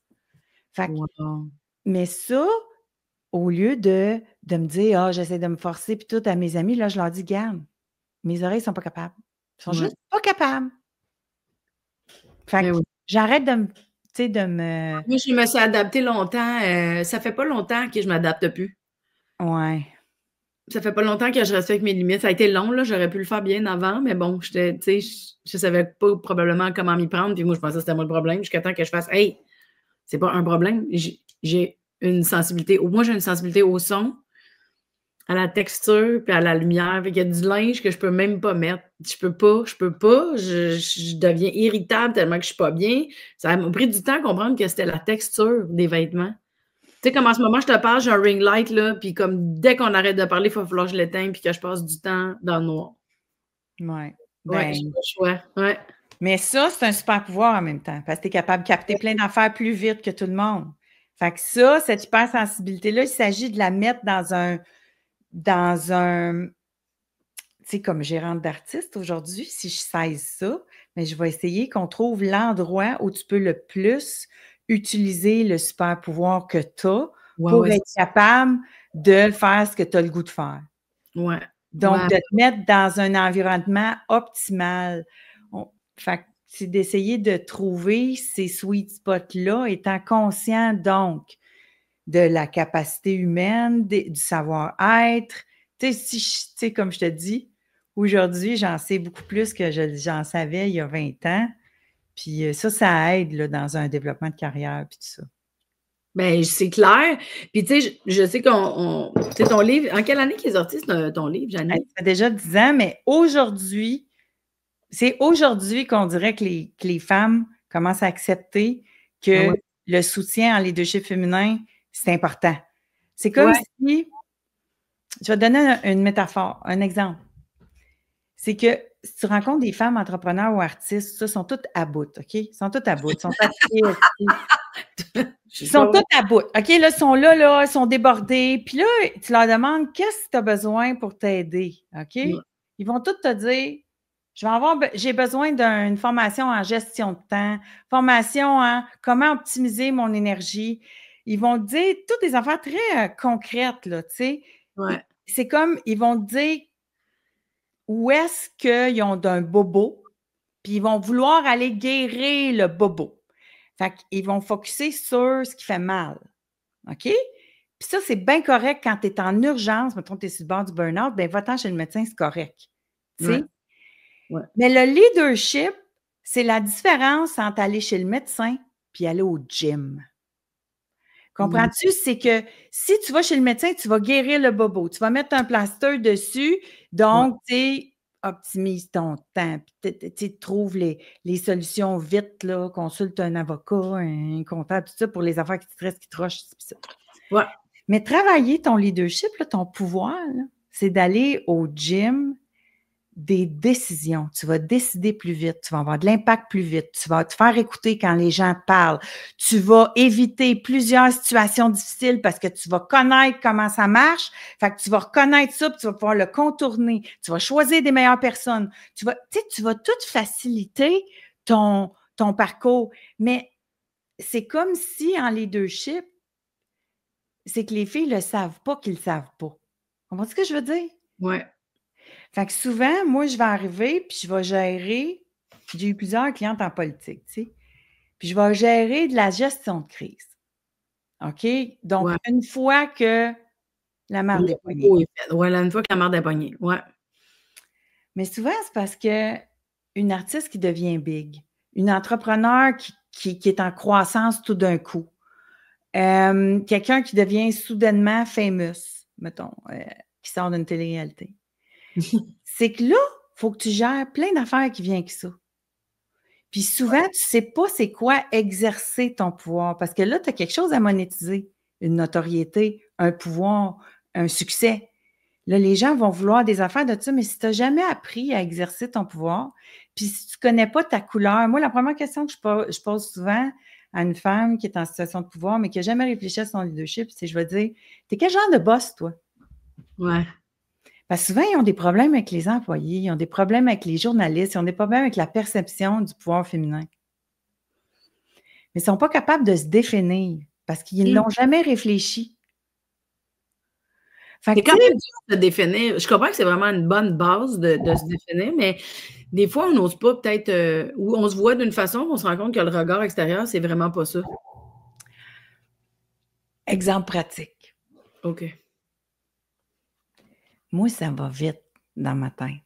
Speaker 2: Fait que,
Speaker 1: Wow.
Speaker 2: mais ça, au lieu de me dire, ah, j'essaie de me forcer, puis tout à mes amis, là, je leur dis, garde, mes oreilles sont pas capables. Ils sont
Speaker 1: Ouais.
Speaker 2: juste pas capables. Fait
Speaker 1: Ben
Speaker 2: que
Speaker 1: oui.
Speaker 2: j'arrête de tu sais, de me
Speaker 1: Moi, je me suis adaptée longtemps, ça fait pas longtemps que je m'adapte plus.
Speaker 2: ouais.
Speaker 1: Ça fait pas longtemps que je respecte mes limites. Ça a été long, là, j'aurais pu le faire bien avant, mais bon, j'étais tu sais, je savais pas probablement comment m'y prendre, puis moi, je pensais que c'était moi le problème jusqu'à temps que je fasse: «Hey, c'est pas un problème, j'ai une sensibilité moi, j'ai une sensibilité au son, à la texture, puis à la lumière. Fait qu'il y a du linge que je peux même pas mettre. Je peux pas, je deviens irritable tellement que je suis pas bien. Ça m'a pris du temps à comprendre que c'était la texture des vêtements. Tu sais, comme en ce moment, je te parle, j'ai un ring light, là, puis comme dès qu'on arrête de parler, il va falloir que je l'éteigne puis que je passe du temps dans le noir.
Speaker 2: Ouais.
Speaker 1: Ouais, j'ai
Speaker 2: Ben,
Speaker 1: pas le choix. Ouais.
Speaker 2: mais ça, c'est un super pouvoir en même temps, parce que tu es capable de capter plein d'affaires plus vite que tout le monde. Fait que ça, cette hypersensibilité-là, il s'agit de la mettre dans un tu sais, comme gérante d'artiste aujourd'hui, si je saisis ça, mais je vais essayer qu'on trouve l'endroit où tu peux le plus utiliser le super pouvoir que tu as
Speaker 1: Ouais,
Speaker 2: pour
Speaker 1: ouais,
Speaker 2: être capable de faire ce que tu as le goût de faire.
Speaker 1: ouais.
Speaker 2: Donc,
Speaker 1: Ouais.
Speaker 2: de te mettre dans un environnement optimal. Fait que c'est d'essayer de trouver ces sweet spots-là, étant conscient donc de la capacité humaine, du savoir-être. Tu sais, tu sais, comme je te dis, aujourd'hui, j'en sais beaucoup plus que j'en savais il y a 20 ans. Puis ça aide là, dans un développement de carrière, puis tout ça.
Speaker 1: Ben, c'est clair. Puis tu sais, je sais tu sais, ton livre en quelle année qu'il est sorti ton livre,
Speaker 2: Ça
Speaker 1: Janie?
Speaker 2: fait déjà 10 ans, mais aujourd'hui, c'est aujourd'hui qu'on dirait que les femmes commencent à accepter
Speaker 1: Ah
Speaker 2: que
Speaker 1: ouais?
Speaker 2: le soutien en leadership féminin, c'est important. C'est comme
Speaker 1: Ouais.
Speaker 2: si Je vais te donner une métaphore, un exemple. C'est que si tu rencontres des femmes entrepreneurs ou artistes, ça, sont toutes à bout, OK? Ils sont toutes à bout. Ils sont fatigués aussi. Ils sont toutes à bout. OK? Là, ils sont là, ils sont débordés. Puis là, tu leur demandes qu'est-ce que tu as besoin pour t'aider. OK?
Speaker 1: Ouais.
Speaker 2: Ils vont tous te dire j'ai besoin d'une formation en gestion de temps, formation en comment optimiser mon énergie. Ils vont te dire toutes des affaires très concrètes, là, tu sais.
Speaker 1: Ouais.
Speaker 2: C'est comme, ils vont te dire où est-ce qu'ils ont d'un bobo, puis ils vont vouloir aller guérir le bobo. Fait qu'ils vont focusser sur ce qui fait mal. OK? Puis ça, c'est bien correct quand tu es en urgence, mettons, tu es sur le bord du burn-out, bien, va-t'en chez le médecin, c'est correct. Tu sais?
Speaker 1: Ouais. Ouais.
Speaker 2: Mais le leadership, c'est la différence entre aller chez le médecin puis aller au gym. Comprends-tu? C'est que si tu vas chez le médecin, tu vas guérir le bobo. Tu vas mettre un plaster dessus. Donc, tu optimises ton temps. Tu trouves les solutions vite, là, consulte un avocat, un comptable, tout ça pour les affaires qui te stressent, qui te rushent. Ça.
Speaker 1: Ouais.
Speaker 2: Mais travailler ton leadership, là, ton pouvoir, c'est d'aller au gym des décisions. Tu vas décider plus vite, tu vas avoir de l'impact plus vite, tu vas te faire écouter quand les gens te parlent, tu vas éviter plusieurs situations difficiles parce que tu vas connaître comment ça marche, fait que tu vas reconnaître ça, puis tu vas pouvoir le contourner, tu vas choisir des meilleures personnes, tu vas tout faciliter ton parcours, mais c'est comme si en leadership, c'est que les filles ne le savent pas qu'ils ne le savent pas. Comprends-tu ce que je veux dire?
Speaker 1: Ouais.
Speaker 2: Fait que souvent, moi, je vais arriver, puis je vais gérer, j'ai eu plusieurs clientes en politique, tu sais, puis je vais gérer de la gestion de crise. OK? Donc, une fois que la marde est pognée.
Speaker 1: Ouais, là, une fois que la marde est pognée. Ouais.
Speaker 2: Mais souvent, c'est parce que une artiste qui devient big, une entrepreneur qui est en croissance tout d'un coup, quelqu'un qui devient soudainement famous, mettons, qui sort d'une télé-réalité. C'est que là, il faut que tu gères plein d'affaires qui viennent avec ça. Puis souvent, tu ne sais pas c'est quoi exercer ton pouvoir parce que là, tu as quelque chose à monétiser, une notoriété, un pouvoir, un succès. Là, les gens vont vouloir des affaires de ça, mais si tu n'as jamais appris à exercer ton pouvoir, puis si tu ne connais pas ta couleur, moi, la première question que je pose souvent à une femme qui est en situation de pouvoir, mais qui n'a jamais réfléchi à son leadership, c'est je vais dire, t'es quel genre de boss, toi?
Speaker 1: Ouais.
Speaker 2: Parce que souvent, ils ont des problèmes avec les employés, ils ont des problèmes avec les journalistes, ils ont des problèmes avec la perception du pouvoir féminin. Mais ils ne sont pas capables de se définir parce qu'ils ne l'ont jamais réfléchi.
Speaker 1: C'est quand même dur de se définir. Je comprends que c'est vraiment une bonne base de se définir, mais des fois, on n'ose pas peut-être, ou on se voit d'une façon, on se rend compte que le regard extérieur, c'est vraiment pas ça.
Speaker 2: Exemple pratique.
Speaker 1: OK.
Speaker 2: Moi, ça va vite dans ma tête.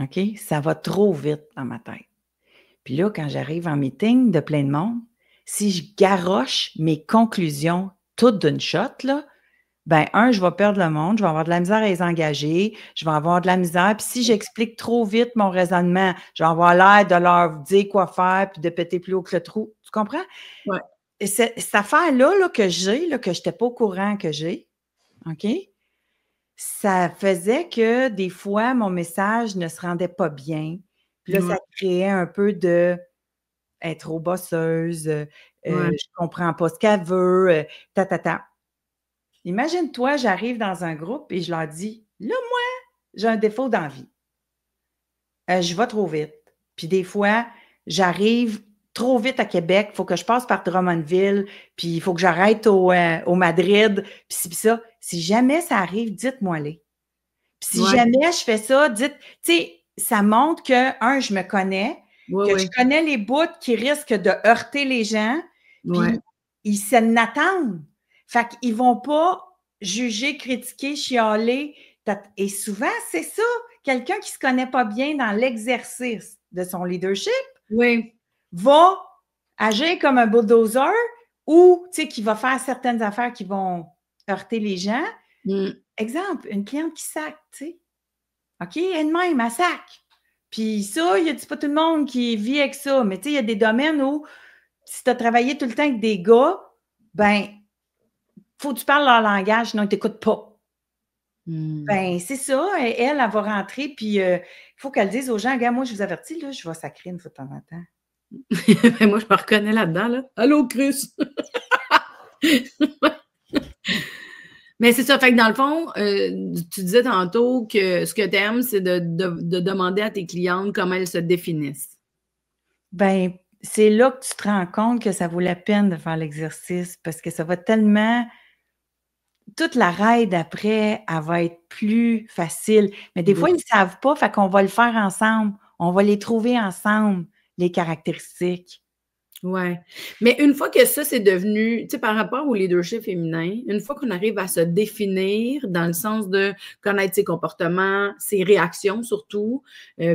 Speaker 2: OK? Ça va trop vite dans ma tête. Puis là, quand j'arrive en meeting de plein de monde, si je garoche mes conclusions toutes d'une shot, là, ben je vais perdre le monde, je vais avoir de la misère à les engager, je vais avoir de la misère. Puis si j'explique trop vite mon raisonnement, je vais avoir l'air de leur dire quoi faire puis de péter plus haut que le trou. Tu comprends?
Speaker 1: Ouais.
Speaker 2: Et cette affaire-là là, que j'ai, là, que je n'étais pas au courant que j'ai, OK? Ça faisait que des fois, mon message ne se rendait pas bien. Puis là, ça créait un peu de être trop bosseuse, je comprends pas ce qu'elle veut, ta. Imagine-toi, j'arrive dans un groupe et je leur dis, là, moi, j'ai un défaut d'envie. Je vais trop vite. Puis des fois, j'arrive trop vite à Québec, il faut que je passe par Drummondville, puis il faut que j'arrête au Madrid, puis ça. Si jamais ça arrive, dites-moi-les. Puis si jamais je fais ça, dites, tu sais, ça montre que, je me connais, que je connais les bouts qui risquent de heurter les gens, puis ils s'en attendent. Fait qu'ils vont pas juger, critiquer, chialer. Et souvent, c'est ça, quelqu'un qui se connaît pas bien dans l'exercice de son leadership va agir comme un bulldozer ou, tu sais, qui va faire certaines affaires qui vont heurter les gens. Exemple, une cliente qui sac, tu sais. OK, elle-même, elle sac. Puis ça, il y a pas tout le monde qui vit avec ça. Mais tu sais, il y a des domaines où si tu as travaillé tout le temps avec des gars, ben, faut que tu parles leur langage, sinon ils ne t'écoutent pas. Ben, c'est ça. Elle va rentrer, puis il faut qu'elle dise aux gens, regarde, moi, je vous avertis, là, je vais sacrer une fois de temps en temps.
Speaker 1: Moi, je me reconnais là-dedans, là. Allô, Chris! Mais c'est ça, fait que dans le fond, tu disais tantôt que ce que tu aimes, c'est de demander à tes clientes comment elles se définissent.
Speaker 2: Ben, c'est là que tu te rends compte que ça vaut la peine de faire l'exercice parce que ça va tellement... Toute la raide après, elle va être plus facile. Mais des fois, ils ne savent pas, fait qu'on va le faire ensemble. On va les trouver ensemble, les caractéristiques.
Speaker 1: Ouais. Mais une fois que ça, c'est devenu, tu sais, par rapport au leadership féminin, une fois qu'on arrive à se définir dans le sens de connaître ses comportements, ses réactions surtout,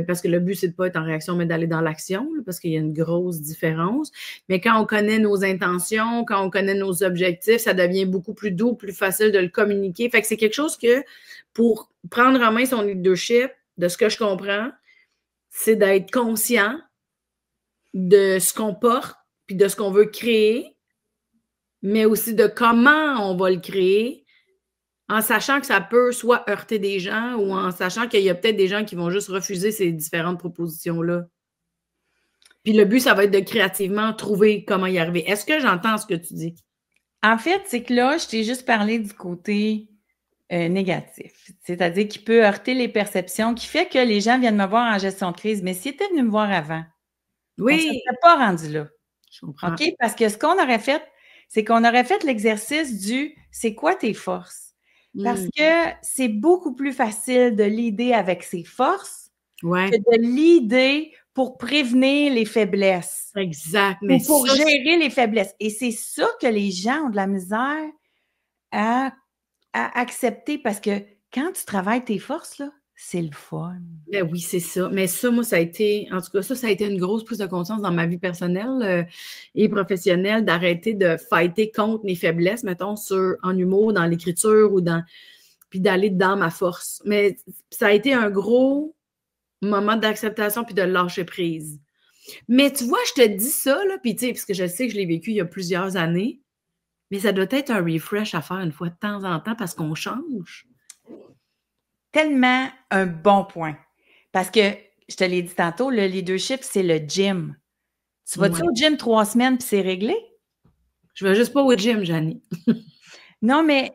Speaker 1: parce que le but, c'est de pas être en réaction, mais d'aller dans l'action, parce qu'il y a une grosse différence. Mais quand on connaît nos intentions, quand on connaît nos objectifs, ça devient beaucoup plus doux, plus facile de le communiquer. Fait que c'est quelque chose que, pour prendre en main son leadership, de ce que je comprends, c'est d'être conscient de ce qu'on porte, puis de ce qu'on veut créer, mais aussi de comment on va le créer, en sachant que ça peut soit heurter des gens ou en sachant qu'il y a peut-être des gens qui vont juste refuser ces différentes propositions-là. Puis le but, ça va être de créativement trouver comment y arriver. Est-ce que j'entends ce que tu dis?
Speaker 2: En fait, c'est que là, je t'ai juste parlé du côté négatif. C'est-à-dire qu'il peut heurter les perceptions, qui fait que les gens viennent me voir en gestion de crise. Mais s'ils étaient venus me voir avant, on ne serait pas rendu là.
Speaker 1: Je comprends.
Speaker 2: OK? Parce que ce qu'on aurait fait, c'est qu'on aurait fait l'exercice du « c'est quoi tes forces? » Parce que c'est beaucoup plus facile de l'aider avec ses forces que de l'aider pour prévenir les faiblesses.
Speaker 1: Exact.
Speaker 2: Mais ou pour gérer les faiblesses. Et c'est ça que les gens ont de la misère à accepter parce que quand tu travailles tes forces, là, c'est le fun.
Speaker 1: Ben oui, c'est ça. Mais ça, moi, ça a été, en tout cas, ça a été une grosse prise de conscience dans ma vie personnelle et professionnelle d'arrêter de fighter contre mes faiblesses, mettons, en humour, dans l'écriture ou puis d'aller dans ma force. Mais ça a été un gros moment d'acceptation puis de lâcher prise. Mais tu vois, je te dis ça, là, puis tu sais, parce que je sais que je l'ai vécu il y a plusieurs années, mais ça doit être un refresh à faire une fois de temps en temps parce qu'on change.
Speaker 2: Tellement un bon point. Parce que, je te l'ai dit tantôt, le leadership, c'est le gym. Tu vas-tu au gym 3 semaines puis c'est réglé?
Speaker 1: Je vais juste pas au gym, Janie.
Speaker 2: Non, mais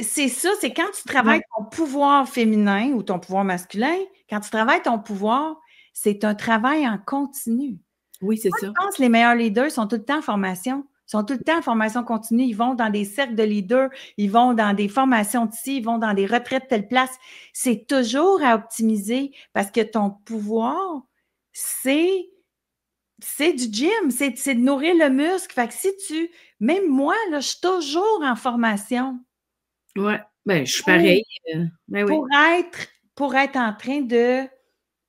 Speaker 2: c'est ça, c'est quand tu travailles ton pouvoir féminin ou ton pouvoir masculin, quand tu travailles ton pouvoir, c'est un travail en continu.
Speaker 1: Oui, c'est ça.
Speaker 2: Je pense que les meilleurs leaders sont tout le temps en formation. Ils sont tout le temps en formation continue. Ils vont dans des cercles de leaders, ils vont dans des formations d'ici, ils vont dans des retraites telle place. C'est toujours à optimiser parce que ton pouvoir, c'est du gym, c'est de nourrir le muscle. Fait que si même moi, là, je suis toujours en formation.
Speaker 1: Ouais, ben, je suis pareil. Ben oui.
Speaker 2: Pour être en train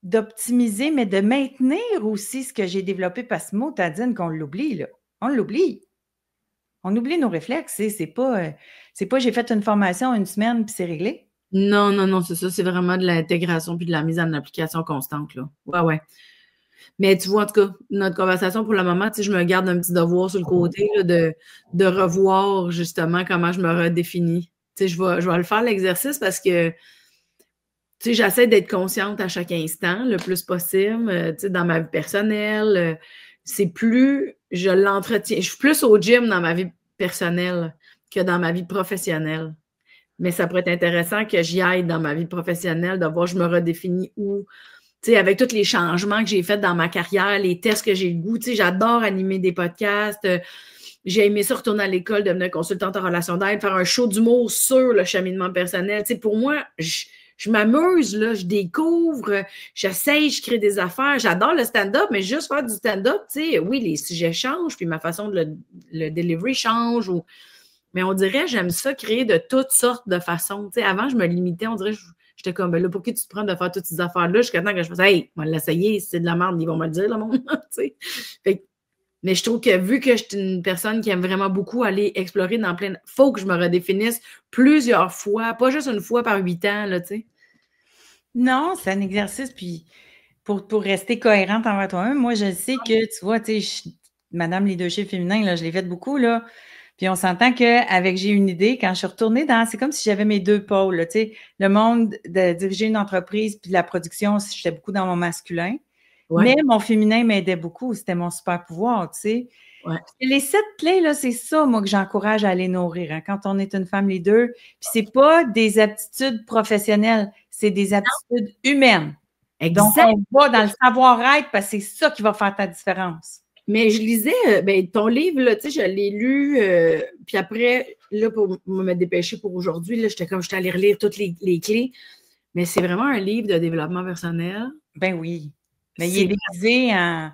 Speaker 2: d'optimiser, mais de maintenir aussi ce que j'ai développé, parce que mot, Tadine, qu'on l'oublie, là. On l'oublie. On oublie nos réflexes. C'est pas j'ai fait une formation une semaine puis c'est réglé.
Speaker 1: Non, non, non, c'est ça. C'est vraiment de l'intégration puis de la mise en application constante, là. Ouais, ouais. Mais tu vois, en tout cas, notre conversation pour le moment, tu sais, je me garde un petit devoir sur le côté là, de revoir justement comment je me redéfinis. Tu sais, je vais le faire l'exercice parce que, tu sais, j'essaie d'être consciente à chaque instant le plus possible, tu sais, dans ma vie personnelle. C'est plus, je l'entretiens. Je suis plus au gym dans ma vie personnelle que dans ma vie professionnelle. Mais ça pourrait être intéressant que j'y aille dans ma vie professionnelle, de voir je me redéfinis où. Tu sais, avec tous les changements que j'ai faits dans ma carrière, les tests que j'ai le goût, tu sais, j'adore animer des podcasts. J'ai aimé ça retourner à l'école, devenir consultante en relation d'aide, faire un show d'humour sur le cheminement personnel. Tu sais, pour moi, je m'amuse, là, je découvre, j'essaye, je crée des affaires. J'adore le stand-up, mais juste faire du stand-up, tu sais, oui, les sujets changent, puis ma façon de le delivery change. Mais on dirait, j'aime ça créer de toutes sortes de façons. Tu sais, avant, je me limitais, on dirait, j'étais comme, ben là, pour qui tu te prends de faire toutes ces affaires-là jusqu'à temps que je fasse, hey, on va l'essayer, c'est de la merde, ils vont me le dire, le monde. Tu sais. Mais je trouve que vu que je suis une personne qui aime vraiment beaucoup aller explorer dans plein. Faut que je me redéfinisse plusieurs fois, pas juste une fois par 8 ans, là, tu sais.
Speaker 2: Non, c'est un exercice, puis pour rester cohérente envers toi-même, moi, je sais que, tu vois, tu sais, Madame Leadership féminin, là, je l'ai fait beaucoup, là. Puis on s'entend qu'avec J'ai une idée, quand je suis retournée c'est comme si j'avais mes deux pôles, là, tu sais, le monde de diriger une entreprise puis de la production, j'étais beaucoup dans mon masculin.
Speaker 1: Ouais.
Speaker 2: Mais mon féminin m'aidait beaucoup, c'était mon super pouvoir, tu sais.
Speaker 1: Ouais.
Speaker 2: Les 7 clés, là, c'est ça, moi, que j'encourage à aller nourrir, hein, quand on est une femme leader. Puis c'est pas des aptitudes professionnelles, c'est des aptitudes humaines. Donc,
Speaker 1: Exact.
Speaker 2: on va dans le savoir-être parce que c'est ça qui va faire ta différence.
Speaker 1: Mais je lisais, ton livre, là, tu sais, je l'ai lu, puis après, là, pour me dépêcher pour aujourd'hui, là, j'étais allée relire toutes les clés. Mais c'est vraiment un livre de développement personnel.
Speaker 2: Ben oui. Mais il est déguisé en...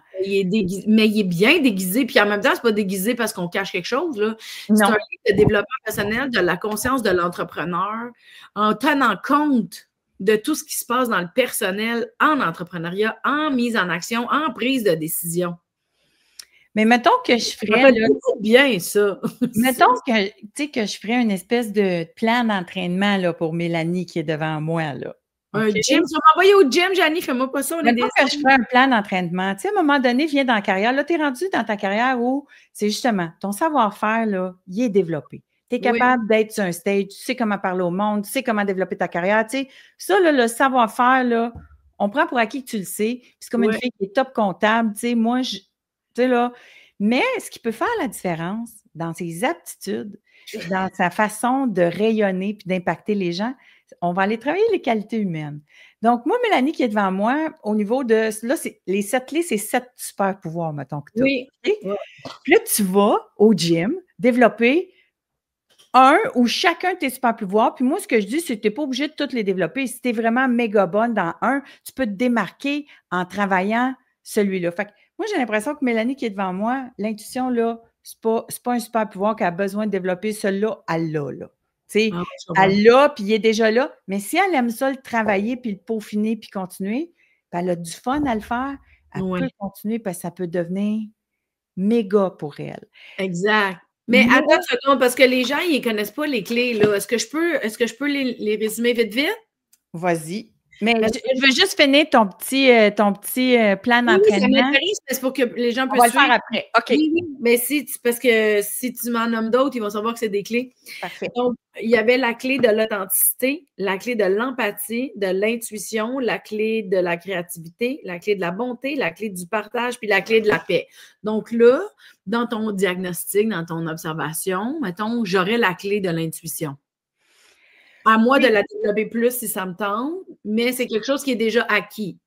Speaker 1: Mais il est bien déguisé, puis en même temps, c'est pas déguisé parce qu'on cache quelque chose, là.
Speaker 2: Non.
Speaker 1: C'est un livre de développement personnel, de la conscience de l'entrepreneur, en tenant compte de tout ce qui se passe dans le personnel, en entrepreneuriat, en mise en action, en prise de décision.
Speaker 2: Mais mettons que je ferais...
Speaker 1: bien, ça.
Speaker 2: Mettons que, tu sais, que je ferais une espèce de plan d'entraînement là, pour Mélanie qui est devant moi, là.
Speaker 1: Un gym, tu vas m'envoyer au gym, Janie, fais-moi pas ça.
Speaker 2: Mettons que je ferais un plan d'entraînement. Tu sais, à un moment donné, viens dans la carrière. Là, tu es rendu dans ta carrière où c'est justement ton savoir-faire, là, il est développé. Tu es capable d'être sur un stage, tu sais comment parler au monde, tu sais comment développer ta carrière. Tu sais, ça, là, le savoir-faire, là, on prend pour acquis que tu le sais. Puis c'est comme une fille qui est top comptable. Tu sais, moi, tu sais, là. Mais ce qui peut faire la différence dans ses aptitudes, dans sa façon de rayonner puis d'impacter les gens, on va aller travailler les qualités humaines. Donc, moi, Mélanie qui est devant moi, au niveau de... Là, les 7 clés, c'est 7 super pouvoirs, mettons que tu as.
Speaker 1: Oui.
Speaker 2: Okay? Ouais. Puis là, tu vas au gym développer un ou chacun de tes super pouvoirs. Puis moi, ce que je dis, c'est que tu n'es pas obligé de tous les développer. Si tu es vraiment méga bonne dans un, tu peux te démarquer en travaillant celui-là. Fait que moi, j'ai l'impression que Mélanie qui est devant moi, l'intuition, là, c'est pas un super pouvoir qu'elle a besoin de développer. Celui-là, elle l'a, là. Tu sais, elle l'a, puis il est déjà là. Mais si elle aime ça, le travailler, puis le peaufiner, puis continuer, puis elle a du fun à le faire, elle peut continuer parce que ça peut devenir méga pour elle.
Speaker 1: Exact. Mais attends une seconde, parce que les gens, ils ne connaissent pas les clés, là. Est-ce que je peux les résumer vite, vite?
Speaker 2: Vas-y. Mais je veux juste finir ton petit plan d'entraînement.
Speaker 1: Oui, ça m'intéresse, c'est pour que les gens puissent
Speaker 2: suivre. On va le faire après. OK.
Speaker 1: Oui, mais parce que si tu m'en nommes d'autres, ils vont savoir que c'est des clés.
Speaker 2: Parfait.
Speaker 1: Donc, il y avait la clé de l'authenticité, la clé de l'empathie, de l'intuition, la clé de la créativité, la clé de la bonté, la clé du partage, puis la clé de la paix. Donc là, dans ton diagnostic, dans ton observation, mettons, j'aurais la clé de l'intuition. À moi de la développer plus si ça me tente, mais c'est quelque chose qui est déjà acquis.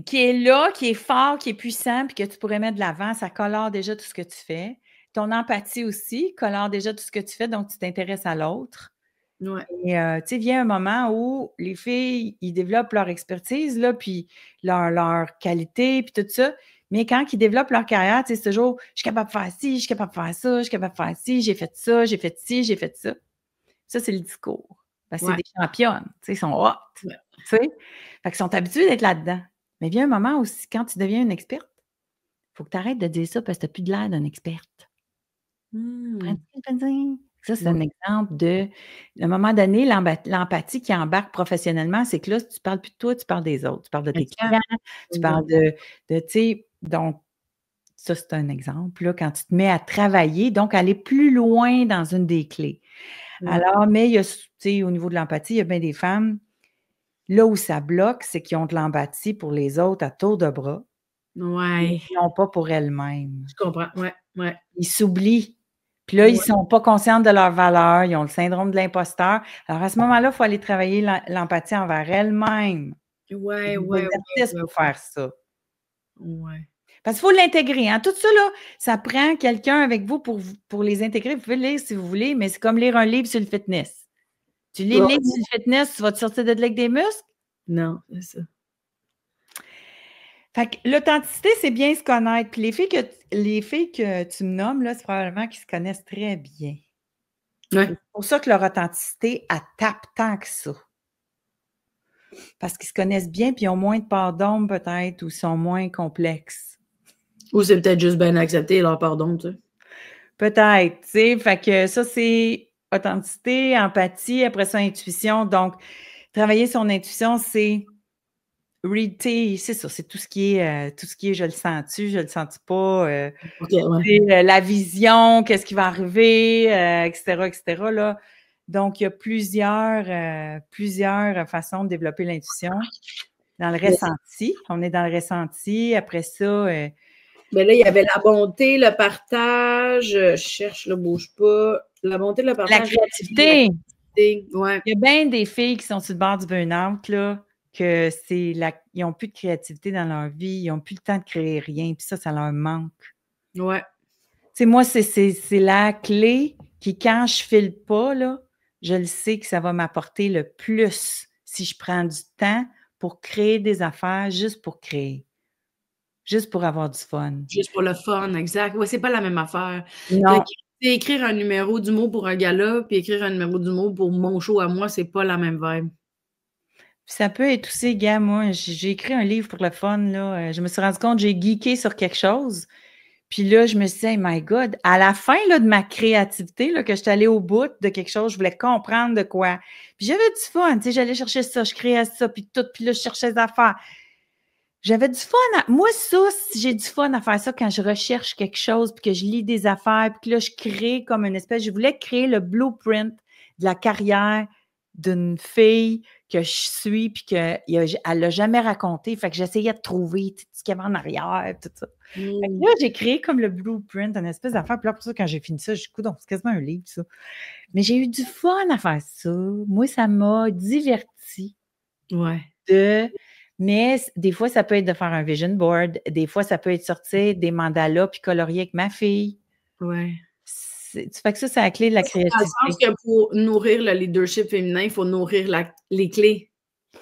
Speaker 2: Qui est là, qui est fort, qui est puissant, puis que tu pourrais mettre de l'avant, ça colore déjà tout ce que tu fais. Ton empathie aussi colore déjà tout ce que tu fais, donc tu t'intéresses à l'autre.
Speaker 1: Ouais.
Speaker 2: Et tu sais, vient un moment où les filles, ils développent leur expertise, là, puis leur qualité, puis tout ça. Mais quand ils développent leur carrière, tu sais, c'est toujours « je suis capable de faire ci, je suis capable de faire ça, je suis capable de faire ci, j'ai fait ça, j'ai fait ci, j'ai fait ça ». Ça, c'est le discours. Parce que c'est des championnes, tu sais, ils sont hot, tu sais. Fait qu'ils sont habitués d'être là-dedans. Mais vient un moment où, quand tu deviens une experte, il faut que tu arrêtes de dire ça parce que tu n'as plus de l'air d'une experte. Ça, c'est un exemple de, à un moment donné, l'empathie qui embarque professionnellement, c'est que là, tu ne parles plus de toi, tu parles des autres. Tu parles de tes clients, tu parles tu sais, donc, ça, c'est un exemple, là, quand tu te mets à travailler, donc aller plus loin dans une des clés. Alors, mais il y a, tu sais, au niveau de l'empathie, il y a bien des femmes, là où ça bloque, c'est qu'ils ont de l'empathie pour les autres à tour de bras.
Speaker 1: Ouais.
Speaker 2: Ils n'ont pas pour elles-mêmes.
Speaker 1: Je comprends, ouais.
Speaker 2: Ils s'oublient. Puis là, ils ne sont pas conscients de leurs valeurs, ils ont le syndrome de l'imposteur. Alors, à ce moment-là, il faut aller travailler l'empathie envers elles-mêmes.
Speaker 1: Ouais.
Speaker 2: Pour faire ça.
Speaker 1: Ouais.
Speaker 2: Parce qu'il faut l'intégrer. Hein? Tout ça, là, ça prend quelqu'un avec vous pour les intégrer. Vous pouvez le lire si vous voulez, mais c'est comme lire un livre sur le fitness. Tu lis le livre sur le fitness, tu vas te sortir de là avec des muscles?
Speaker 1: Non, c'est ça.
Speaker 2: Fait que l'authenticité, c'est bien se connaître. Puis les filles que tu me nommes, là, c'est probablement qu'ils se connaissent très bien.
Speaker 1: Ouais.
Speaker 2: C'est pour ça que leur authenticité, elle tape tant que ça. Parce qu'ils se connaissent bien, puis ils ont moins de part d'ombre, peut-être, ou sont moins complexes.
Speaker 1: Ou c'est peut-être juste bien accepté leur pardon, tu sais.
Speaker 2: Peut-être, tu sais. Fait que ça, c'est authenticité, empathie, après ça, intuition. Donc, travailler son intuition, c'est read tea, c'est ça, c'est tout ce qui est je le sens-tu, je le sens-tu pas,
Speaker 1: OK, ouais.
Speaker 2: la vision, qu'est-ce qui va arriver, etc., etc., là. Donc, il y a plusieurs façons de développer l'intuition. Dans le ressenti, on est dans le ressenti. Après ça,
Speaker 1: ben là, il y avait la bonté, le partage. Je cherche, là, bouge pas. La bonté, le
Speaker 2: la
Speaker 1: partage.
Speaker 2: créativité.
Speaker 1: Ouais.
Speaker 2: Il y a bien des filles qui sont sur le bord du burn-out, là, que ils n'ont plus de créativité dans leur vie, ils n'ont plus le temps de créer rien, puis ça leur manque.
Speaker 1: Ouais.
Speaker 2: Tu sais, moi, c'est la clé qui, quand je file pas, là, je le sais que ça va m'apporter le plus si je prends du temps pour créer des affaires, juste pour créer. Juste pour avoir du fun.
Speaker 1: Juste pour le fun, exact. Ouais, c'est pas la même affaire.
Speaker 2: Non.
Speaker 1: Écrire un numéro d'humour pour un gala, puis écrire un numéro d'humour pour mon show à moi, c'est pas la même vibe.
Speaker 2: Ça peut être aussi, gars, moi, j'ai écrit un livre pour le fun, là. Je me suis rendu compte, j'ai geeké sur quelque chose. Puis là, je me suis dit, hey, my God, à la fin là, de ma créativité, là, que j'étais allée au bout de quelque chose, je voulais comprendre de quoi. Puis j'avais du fun, tu sais, j'allais chercher ça, je créais ça, puis tout, puis là, je cherchais des affaires. J'avais du fun. Moi, ça, j'ai du fun à faire ça quand je recherche quelque chose, puis que je lis des affaires, puis que là, je crée comme une espèce, je voulais créer le blueprint de la carrière d'une fille que je suis, puis qu'elle l'a jamais raconté. Fait que j'essayais de trouver ce qu'il y avait en arrière, tout ça. Fait que là, j'ai créé comme le blueprint, une espèce d'affaire. Puis là, pour ça, quand j'ai fini ça, j'ai dit, donc c'est quasiment un livre, ça. Mais j'ai eu du fun à faire ça. Moi, ça m'a diverti.
Speaker 1: Ouais.
Speaker 2: Mais des fois, ça peut être de faire un vision board. Des fois, ça peut être sortir des mandalas puis colorier avec ma fille.
Speaker 1: Ouais.
Speaker 2: Tu fais que ça, c'est la clé de la créativité.
Speaker 1: Dans le sens que pour nourrir le leadership féminin, il faut nourrir les clés.
Speaker 2: Il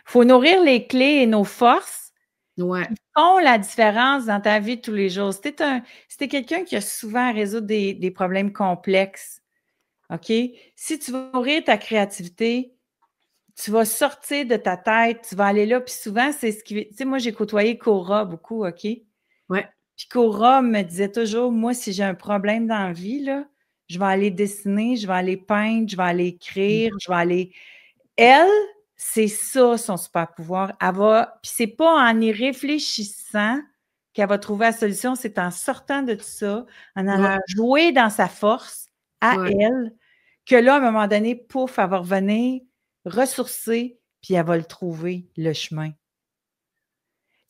Speaker 2: faut nourrir les clés et nos forces
Speaker 1: Ouais.
Speaker 2: qui font la différence dans ta vie de tous les jours. Si t'es quelqu'un qui a souvent à résoudre des problèmes complexes, OK? Si tu veux nourrir ta créativité, tu vas sortir de ta tête, tu vas aller là, puis souvent, c'est ce qui... Tu sais, moi, j'ai côtoyé Cora beaucoup, OK?
Speaker 1: Ouais.
Speaker 2: Puis Cora me disait toujours, moi, si j'ai un problème dans la vie, là, je vais aller dessiner, je vais aller peindre, je vais aller écrire, je vais aller... Elle, c'est ça, son super pouvoir. Elle va... Puis c'est pas en y réfléchissant qu'elle va trouver la solution, c'est en sortant de tout ça, en allant jouer dans sa force à elle, que là, à un moment donné, pouf, elle va revenir ressourcer, puis elle va le trouver, le chemin.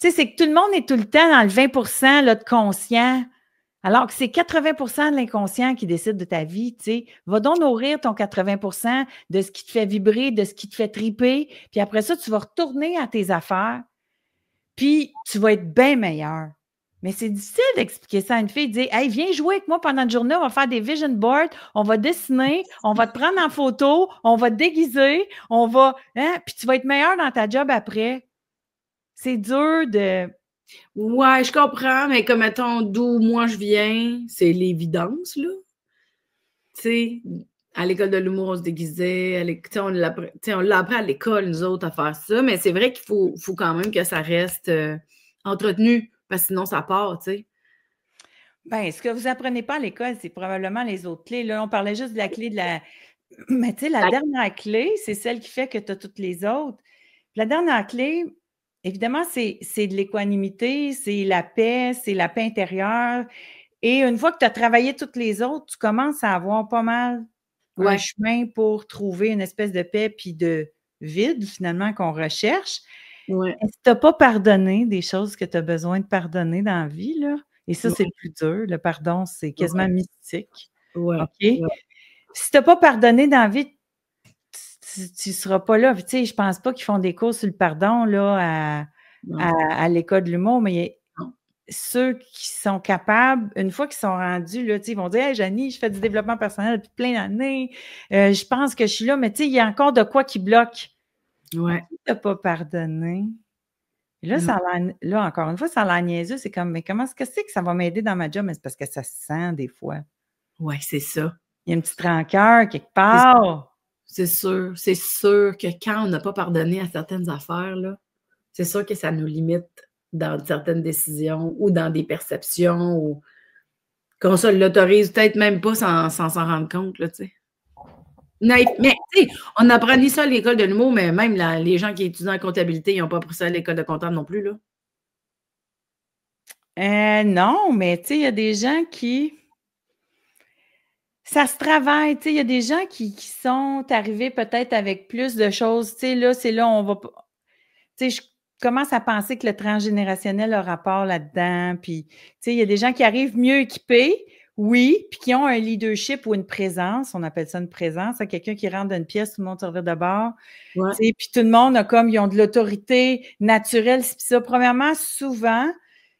Speaker 2: Tu sais, c'est que tout le monde est tout le temps dans le 20 là, de conscient, alors que c'est 80 de l'inconscient qui décide de ta vie, tu sais. Va donc nourrir ton 80 de ce qui te fait vibrer, de ce qui te fait triper, puis après ça, tu vas retourner à tes affaires, puis tu vas être bien meilleur. Mais c'est difficile d'expliquer ça à une fille, de dire « Hey, viens jouer avec moi pendant une journée, on va faire des vision boards, on va dessiner, on va te prendre en photo, on va te déguiser, on va... Hein? Puis tu vas être meilleur dans ta job après. » C'est dur de...
Speaker 1: Ouais, je comprends, mais comme, mettons, d'où moi je viens, c'est l'évidence, là. Tu sais, à l'école de l'humour, on se déguisait, on l'appris à l'école, nous autres, à faire ça, mais c'est vrai qu'il faut quand même que ça reste entretenu, parce que sinon, ça part, tu sais.
Speaker 2: Bien, ce que vous apprenez pas à l'école, c'est probablement les autres clés. Là, on parlait juste de la clé de la... Mais tu sais, la dernière clé, c'est celle qui fait que tu as toutes les autres. La dernière clé, évidemment, c'est de l'équanimité, c'est la paix intérieure. Et une fois que tu as travaillé toutes les autres, tu commences à avoir pas mal un chemin pour trouver une espèce de paix puis de vide, finalement, qu'on recherche.
Speaker 1: Ouais.
Speaker 2: Si tu n'as pas pardonné des choses que tu as besoin de pardonner dans la vie, là, et ça, c'est le plus dur. Le pardon, c'est quasiment mystique.
Speaker 1: Ouais.
Speaker 2: OK? Si tu n'as pas pardonné dans la vie, tu ne seras pas là. Tu sais, je ne pense pas qu'ils font des cours sur le pardon là, à l'école de l'humour, mais ceux qui sont capables, une fois qu'ils sont rendus, là, ils vont dire « Hey, Janie, je fais du développement personnel depuis plein d'années. Je pense que je suis là, mais il y a encore de quoi qui bloque. »
Speaker 1: Ouais.
Speaker 2: Si tu n'as pas pardonné, là, là, encore une fois, ça a l'air niaiseux. C'est comme, mais comment est-ce que c'est que ça va m'aider dans ma job? Mais c'est parce que ça se sent des fois.
Speaker 1: Oui, c'est ça.
Speaker 2: Il y a une petite rancœur quelque part.
Speaker 1: C'est sûr. C'est sûr que quand on n'a pas pardonné à certaines affaires, là, c'est sûr que ça nous limite dans certaines décisions ou dans des perceptions ou qu'on se l'autorise peut-être même pas sans s'en rendre compte, là, tu sais. Mais tu sais, on apprend ni ça à l'école de l'humour, mais même les gens qui étudient en comptabilité, ils n'ont pas appris ça à l'école de comptable non plus, là.
Speaker 2: Non, mais tu sais, il y a des gens qui... Ça se travaille, tu sais, il y a des gens qui sont arrivés peut-être avec plus de choses. Tu sais, là, c'est là, on va... Tu sais, je commence à penser que le transgénérationnel a rapport là-dedans. Puis, tu sais, il y a des gens qui arrivent mieux équipés, oui, puis qui ont un leadership ou une présence. On appelle ça une présence. Quelqu'un qui rentre dans une pièce, tout le monde se revient de bord.
Speaker 1: Ouais.
Speaker 2: Tu sais, puis tout le monde a comme, ils ont de l'autorité naturelle. Puis ça, premièrement, souvent,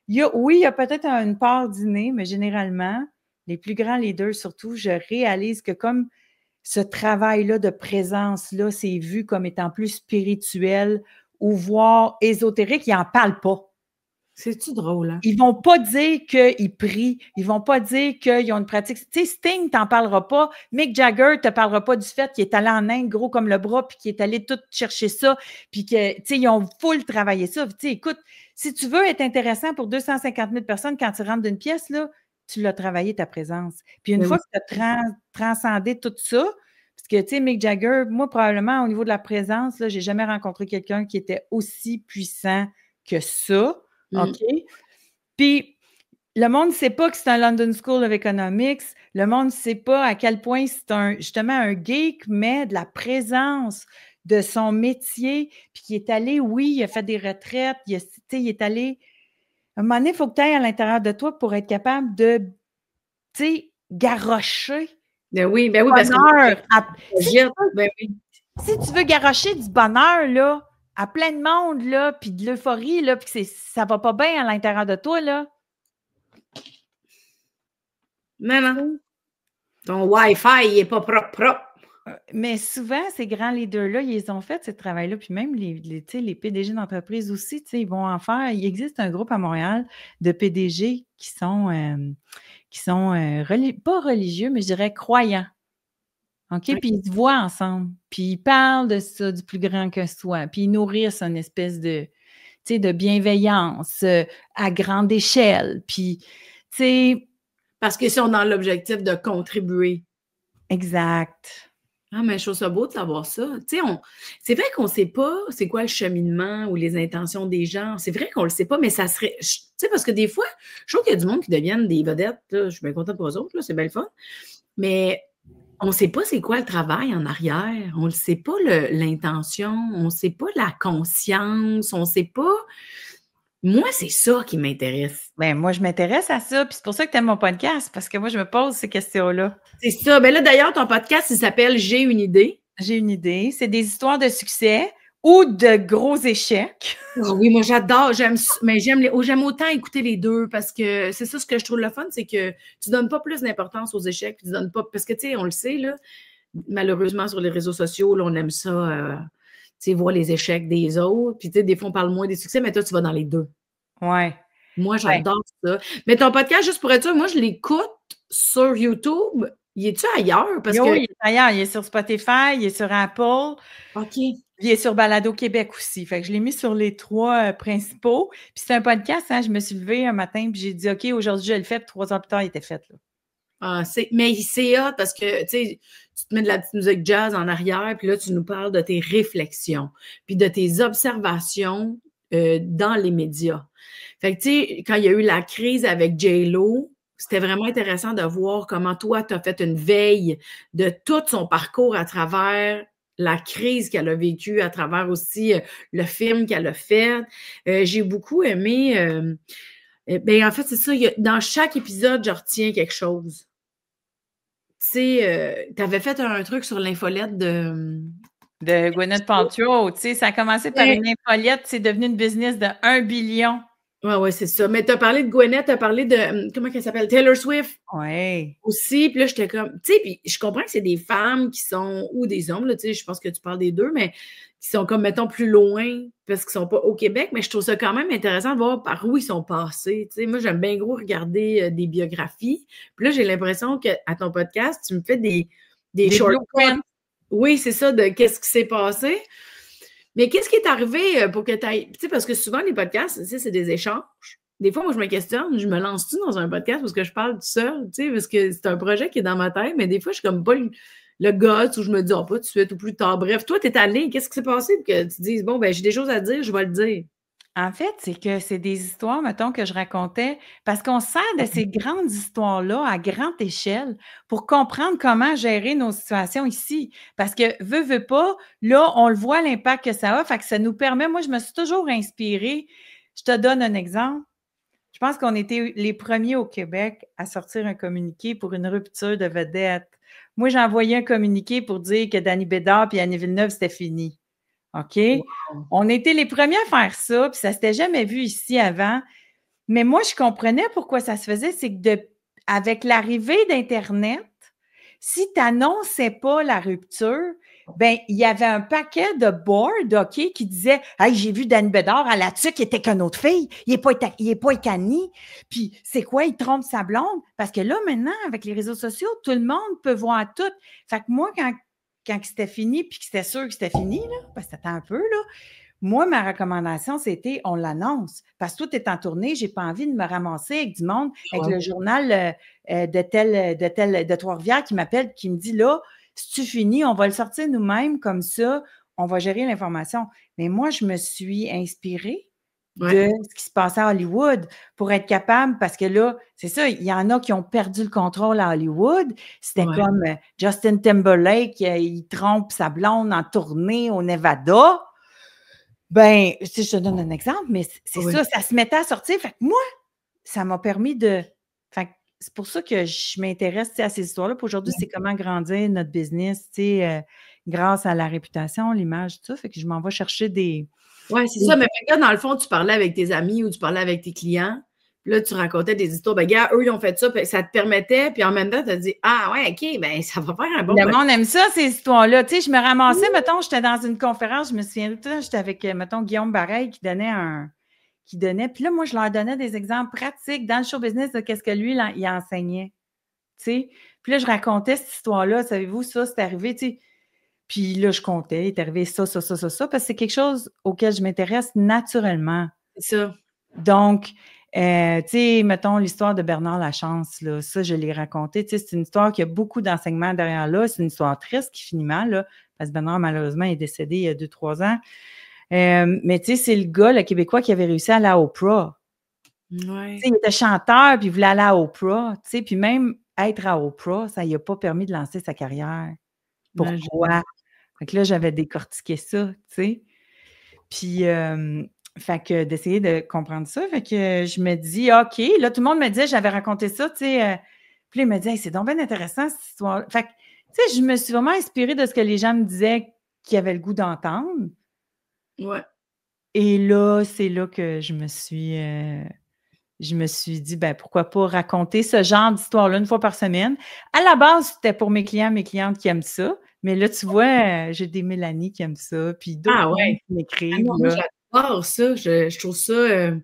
Speaker 2: il y a peut-être une part d'inné, mais généralement, les plus grands leaders, surtout, je réalise que comme ce travail-là de présence-là, c'est vu comme étant plus spirituel ou voire ésotérique, ils n'en parlent pas.
Speaker 1: C'est-tu drôle, hein?
Speaker 2: Ils vont pas dire qu'ils prient. Ils vont pas dire qu'ils ont une pratique. Tu sais, Sting t'en parlera pas. Mick Jagger te parlera pas du fait qu'il est allé en Inde gros comme le bras puis qu'il est allé tout chercher ça puis que, tu sais, ils ont full travaillé ça. Tu sais, écoute, si tu veux être intéressant pour 250 000 personnes quand tu rentres d'une pièce, là, tu l'as travaillé ta présence. Puis une fois que tu as transcendé tout ça, parce que, tu sais, Mick Jagger, moi, probablement, au niveau de la présence, là, j'ai jamais rencontré quelqu'un qui était aussi puissant que ça. OK? Puis, le monde ne sait pas que c'est un London School of Economics. Le monde ne sait pas à quel point c'est justement un geek, mais de la présence de son métier, puis qui est allé, oui, il a fait des retraites, il est allé... À un moment donné, il faut que tu ailles à l'intérieur de toi pour être capable de, tu sais, garrocher.
Speaker 1: Ben oui, parce que...
Speaker 2: Si tu veux garrocher du bonheur, là, à plein de monde, là, puis de l'euphorie, là, puis que ça va pas bien à l'intérieur de toi, là.
Speaker 1: Non. Ton Wi-Fi, il n'est pas propre.
Speaker 2: Mais souvent, ces grands leaders-là, ils ont fait ce travail-là, puis même les PDG d'entreprise aussi, ils vont en faire. Il existe un groupe à Montréal de PDG qui sont pas religieux, mais je dirais croyants. OK? Oui. Puis ils se voient ensemble, puis ils parlent de ça, du plus grand que soi, puis ils nourrissent une espèce de bienveillance à grande échelle, puis, tu sais...
Speaker 1: Parce qu'ils sont dans l'objectif de contribuer.
Speaker 2: Exact.
Speaker 1: Ah, mais je trouve ça beau de savoir ça. Tu sais, c'est vrai qu'on ne sait pas c'est quoi le cheminement ou les intentions des gens. C'est vrai qu'on ne le sait pas, mais ça serait... Tu sais, parce que des fois, je trouve qu'il y a du monde qui deviennent des vedettes. Là, je suis bien contente pour eux autres, là, c'est bien le fun. Mais on ne sait pas c'est quoi le travail en arrière. On ne sait pas l'intention. On ne sait pas la conscience. On ne sait pas... Moi, c'est ça qui m'intéresse.
Speaker 2: Bien, moi, je m'intéresse à ça, puis c'est pour ça que tu aimes mon podcast, parce que moi, je me pose ces questions-là.
Speaker 1: C'est ça. Bien là, d'ailleurs, ton podcast, il s'appelle « J'ai une idée ».
Speaker 2: J'ai une idée. C'est des histoires de succès ou de gros échecs.
Speaker 1: Oh oui, moi, j'adore. J'aime autant écouter les deux parce que c'est ça ce que je trouve le fun, c'est que tu ne donnes pas plus d'importance aux échecs, puis tu donnes pas... Parce que, tu sais, on le sait, là, malheureusement, sur les réseaux sociaux, là, on aime ça... tu sais, voir les échecs des autres. Puis, tu sais, des fois, on parle moins des succès, mais toi, tu vas dans les deux.
Speaker 2: Ouais.
Speaker 1: Moi, j'adore ça. Mais ton podcast, juste pour être sûr, moi, je l'écoute sur YouTube. Il est-tu ailleurs? Parce que...
Speaker 2: il est ailleurs. Il est sur Spotify, il est sur Apple.
Speaker 1: OK.
Speaker 2: Il est sur Balado Québec aussi. Fait que je l'ai mis sur les 3 principaux. Puis c'est un podcast, hein, je me suis levée un matin puis j'ai dit, OK, aujourd'hui, je le fais. Puis 3 heures plus tard, il était fait, là.
Speaker 1: Ah, mais c'est hot parce que, tu sais, tu te mets de la petite musique jazz en arrière, puis là, tu nous parles de tes réflexions, puis de tes observations dans les médias. Fait que, tu sais, quand il y a eu la crise avec J-Lo, c'était vraiment intéressant de voir comment toi, tu as fait une veille de tout son parcours à travers la crise qu'elle a vécue, à travers aussi le film qu'elle a fait. J'ai beaucoup aimé... ben, en fait, c'est ça. Dans chaque épisode, je retiens quelque chose. Tu sais, tu avais fait un truc sur l'infolette de
Speaker 2: Gwyneth Paltrow. Tu sais, ça a commencé par une infolette, c'est devenu une business de 1 billion.
Speaker 1: Oui, c'est ça. Mais tu as parlé de Gwyneth, tu as parlé de, comment elle s'appelle? Taylor Swift.
Speaker 2: Oui.
Speaker 1: Aussi. Puis là, j'étais comme, tu sais, puis je comprends que c'est des femmes qui sont, ou des hommes, là, tu sais, je pense que tu parles des deux, mais qui sont comme, mettons, plus loin parce qu'ils ne sont pas au Québec, mais je trouve ça quand même intéressant de voir par où ils sont passés. Tu sais, moi, j'aime bien gros regarder des biographies. Puis là, j'ai l'impression qu'à ton podcast, tu me fais des shortcuts. Oui, c'est ça, de qu'est-ce qui s'est passé. Mais qu'est-ce qui est arrivé pour que tu ailles... Tu sais, parce que souvent, les podcasts, tu sais, c'est des échanges. Des fois, moi, je me questionne, je me lance-tu dans un podcast parce que je parle tout seul, tu sais, parce que c'est un projet qui est dans ma tête, mais des fois, je suis comme pas... le gosse où je me dis, oh, pas tout de suite ou plus tard. Bref, toi, tu es allé, qu'est-ce qui s'est passé pour que tu dises, bon, ben j'ai des choses à dire, je vais le dire.
Speaker 2: En fait, c'est que c'est des histoires, mettons, que je racontais parce qu'on sert de ces grandes histoires-là à grande échelle pour comprendre comment gérer nos situations ici. Parce que, veut pas, là, on le voit l'impact que ça a, fait que ça nous permet, moi, je me suis toujours inspirée. Je te donne un exemple. Je pense qu'on était les premiers au Québec à sortir un communiqué pour une rupture de vedette. Moi, j'ai envoyé un communiqué pour dire que Danny Bédard et Annie Villeneuve, c'était fini. OK?
Speaker 1: Wow.
Speaker 2: On était les premiers à faire ça, puis ça s'était jamais vu ici avant. Mais moi, je comprenais pourquoi ça se faisait, c'est que avec l'arrivée d'Internet, si tu n'annonçais pas la rupture, ben il y avait un paquet de boards, OK, qui disaient « Hey, j'ai vu Dan Bédard à la tuque, il était qu'une autre fille, il est pas avec Annie. » Puis c'est quoi, il trompe sa blonde? Parce que là, maintenant, avec les réseaux sociaux, tout le monde peut voir tout. Fait que moi, quand c'était fini, puis que c'était sûr que c'était fini, là, parce que c'était un peu, là, moi, ma recommandation, c'était on l'annonce. Parce que tout est en tournée, j'ai pas envie de me ramasser avec du monde, avec le journal de Trois-Rivières qui m'appelle, qui me dit là, si tu finis, on va le sortir nous-mêmes, comme ça, on va gérer l'information. Mais moi, je me suis inspirée de ce qui se passait à Hollywood pour être capable, parce que là, c'est ça, il y en a qui ont perdu le contrôle à Hollywood. C'était comme Justin Timberlake, il trompe sa blonde en tournée au Nevada. Ben, si je te donne un exemple, mais c'est ça, ça se mettait à sortir. Fait que moi, ça m'a permis de. Fait que c'est pour ça que je m'intéresse à ces histoires-là. Puis aujourd'hui, c'est comment grandir notre business, grâce à la réputation, l'image, tout ça. Fait que je m'en vais chercher des.
Speaker 1: Oui, c'est ça. Mais là, dans le fond, tu parlais avec tes amis ou tu parlais avec tes clients. Puis là, tu racontais des histoires. Ben, gars, eux, ils ont fait ça. Puis ça te permettait. Puis en même temps, tu as dit, ah, ouais, OK, ben, ça va faire un bon.
Speaker 2: Le monde aime ça, ces histoires-là. Tu sais, je me ramassais, mettons, j'étais dans une conférence, je me souviens, j'étais avec, mettons, Guillaume Bareil qui donnait. Puis là, moi, je leur donnais des exemples pratiques dans le show business de qu'est-ce que lui, il enseignait. Tu sais. Puis là, je racontais cette histoire-là. Savez-vous, ça, c'est arrivé, tu sais. Puis là, je comptais, il est arrivé ça, parce que c'est quelque chose auquel je m'intéresse naturellement.
Speaker 1: C'est ça.
Speaker 2: Donc, tu sais, mettons l'histoire de Bernard Lachance, là, ça, je l'ai raconté. Tu sais, c'est une histoire qui a beaucoup d'enseignements derrière là. C'est une histoire triste qui finit mal, là, parce que Bernard, malheureusement, est décédé il y a 2-3 ans. Mais tu sais, c'est le gars, le Québécois, qui avait réussi à aller à Oprah.
Speaker 1: Ouais.
Speaker 2: Tu sais, il était chanteur, puis il voulait aller à Oprah. Tu sais, puis même être à Oprah, ça ne lui a pas permis de lancer sa carrière. Pourquoi? Fait que là, j'avais décortiqué ça, tu sais. Puis, fait que d'essayer de comprendre ça. Fait que je me dis, OK, là, tout le monde me disait, j'avais raconté ça, tu sais. Puis là, il me dit, hey, c'est donc bien intéressant, cette histoire. Fait que, tu sais, je me suis vraiment inspirée de ce que les gens me disaient qu'ils avaient le goût d'entendre.
Speaker 1: Ouais.
Speaker 2: Et là, c'est là que je me suis dit, ben pourquoi pas raconter ce genre d'histoire-là une fois par semaine. À la base, c'était pour mes clientes qui aiment ça. Mais là, tu vois, j'ai des Mélanie qui aiment ça, puis d'autres qui m'écrivent.
Speaker 1: Moi, j'adore ça. Je trouve ça...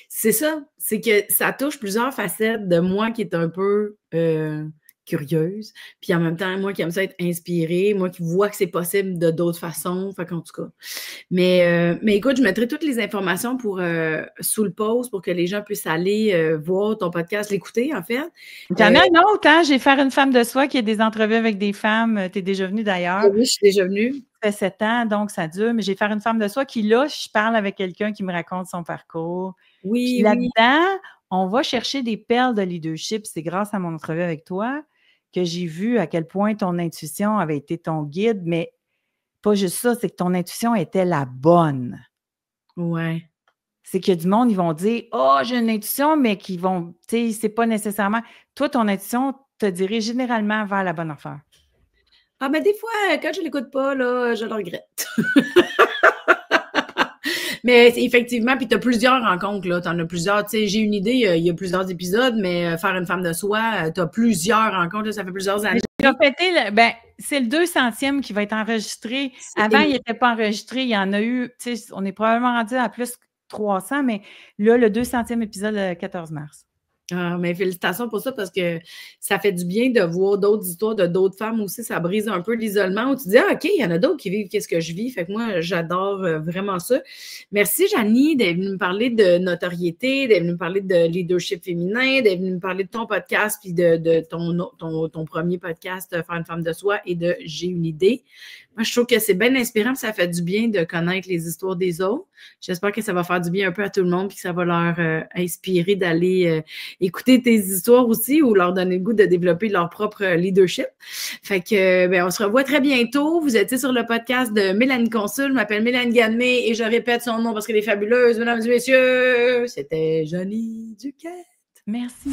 Speaker 1: c'est ça. C'est que ça touche plusieurs facettes de moi qui est un peu curieuse. Puis en même temps, moi qui aime ça être inspirée, moi qui vois que c'est possible de d'autres façons. Fait qu'en tout cas. Mais écoute, je mettrai toutes les informations sous le post pour que les gens puissent aller voir ton podcast, l'écouter, en fait.
Speaker 2: Il y en a un autre, hein? J'ai fait une femme de soi qui a des entrevues avec des femmes. Tu es déjà venue d'ailleurs.
Speaker 1: Oui, je suis déjà venue.
Speaker 2: Ça fait 7 ans, donc ça dure. Mais j'ai fait une femme de soi qui, là, je parle avec quelqu'un qui me raconte son parcours.
Speaker 1: Oui,
Speaker 2: puis là-dedans, on va chercher des perles de leadership. C'est grâce à mon entrevue avec toi que j'ai vu à quel point ton intuition avait été ton guide, mais pas juste ça, c'est que ton intuition était la bonne.
Speaker 1: Ouais.
Speaker 2: C'est qu'il y a du monde, ils vont dire « Oh, j'ai une intuition », mais qui vont, tu sais, c'est pas nécessairement... Toi, ton intuition te dirige généralement vers la bonne affaire.
Speaker 1: Ah, mais des fois, quand je l'écoute pas, là, je le regrette. Mais effectivement, puis tu as plusieurs rencontres, là. Tu en as plusieurs. Tu sais, j'ai une idée, il y a plusieurs épisodes, mais faire une femme de soi, tu as plusieurs rencontres, là, ça fait plusieurs années.
Speaker 2: J'ai répété, c'est le 200e qui va être enregistré. Avant, il n'était pas enregistré. Il y en a eu, tu sais, on est probablement rendu à plus 300, mais là, le 200e épisode, le 14 mars.
Speaker 1: Ah, mais félicitations pour ça parce que ça fait du bien de voir d'autres histoires de d'autres femmes aussi. Ça brise un peu l'isolement où tu dis, ah, OK, il y en a d'autres qui vivent qu'est-ce que je vis. Fait que moi, j'adore vraiment ça. Merci, Janie, d'être venue me parler de notoriété, d'être venue me parler de leadership féminin, d'être venue me parler de ton podcast puis de ton premier podcast, Faire une femme de soi et de J'ai une idée. Moi, je trouve que c'est bien inspirant, ça fait du bien de connaître les histoires des autres. J'espère que ça va faire du bien un peu à tout le monde puis que ça va leur inspirer d'aller écouter tes histoires aussi ou leur donner le goût de développer leur propre leadership. Fait que, ben, on se revoit très bientôt. Vous étiez sur le podcast de Mélanie Consul. Je m'appelle Mélanie Ganmé et je répète son nom parce qu'elle est fabuleuse. Mesdames et messieurs, c'était Janie Duquette.
Speaker 2: Merci.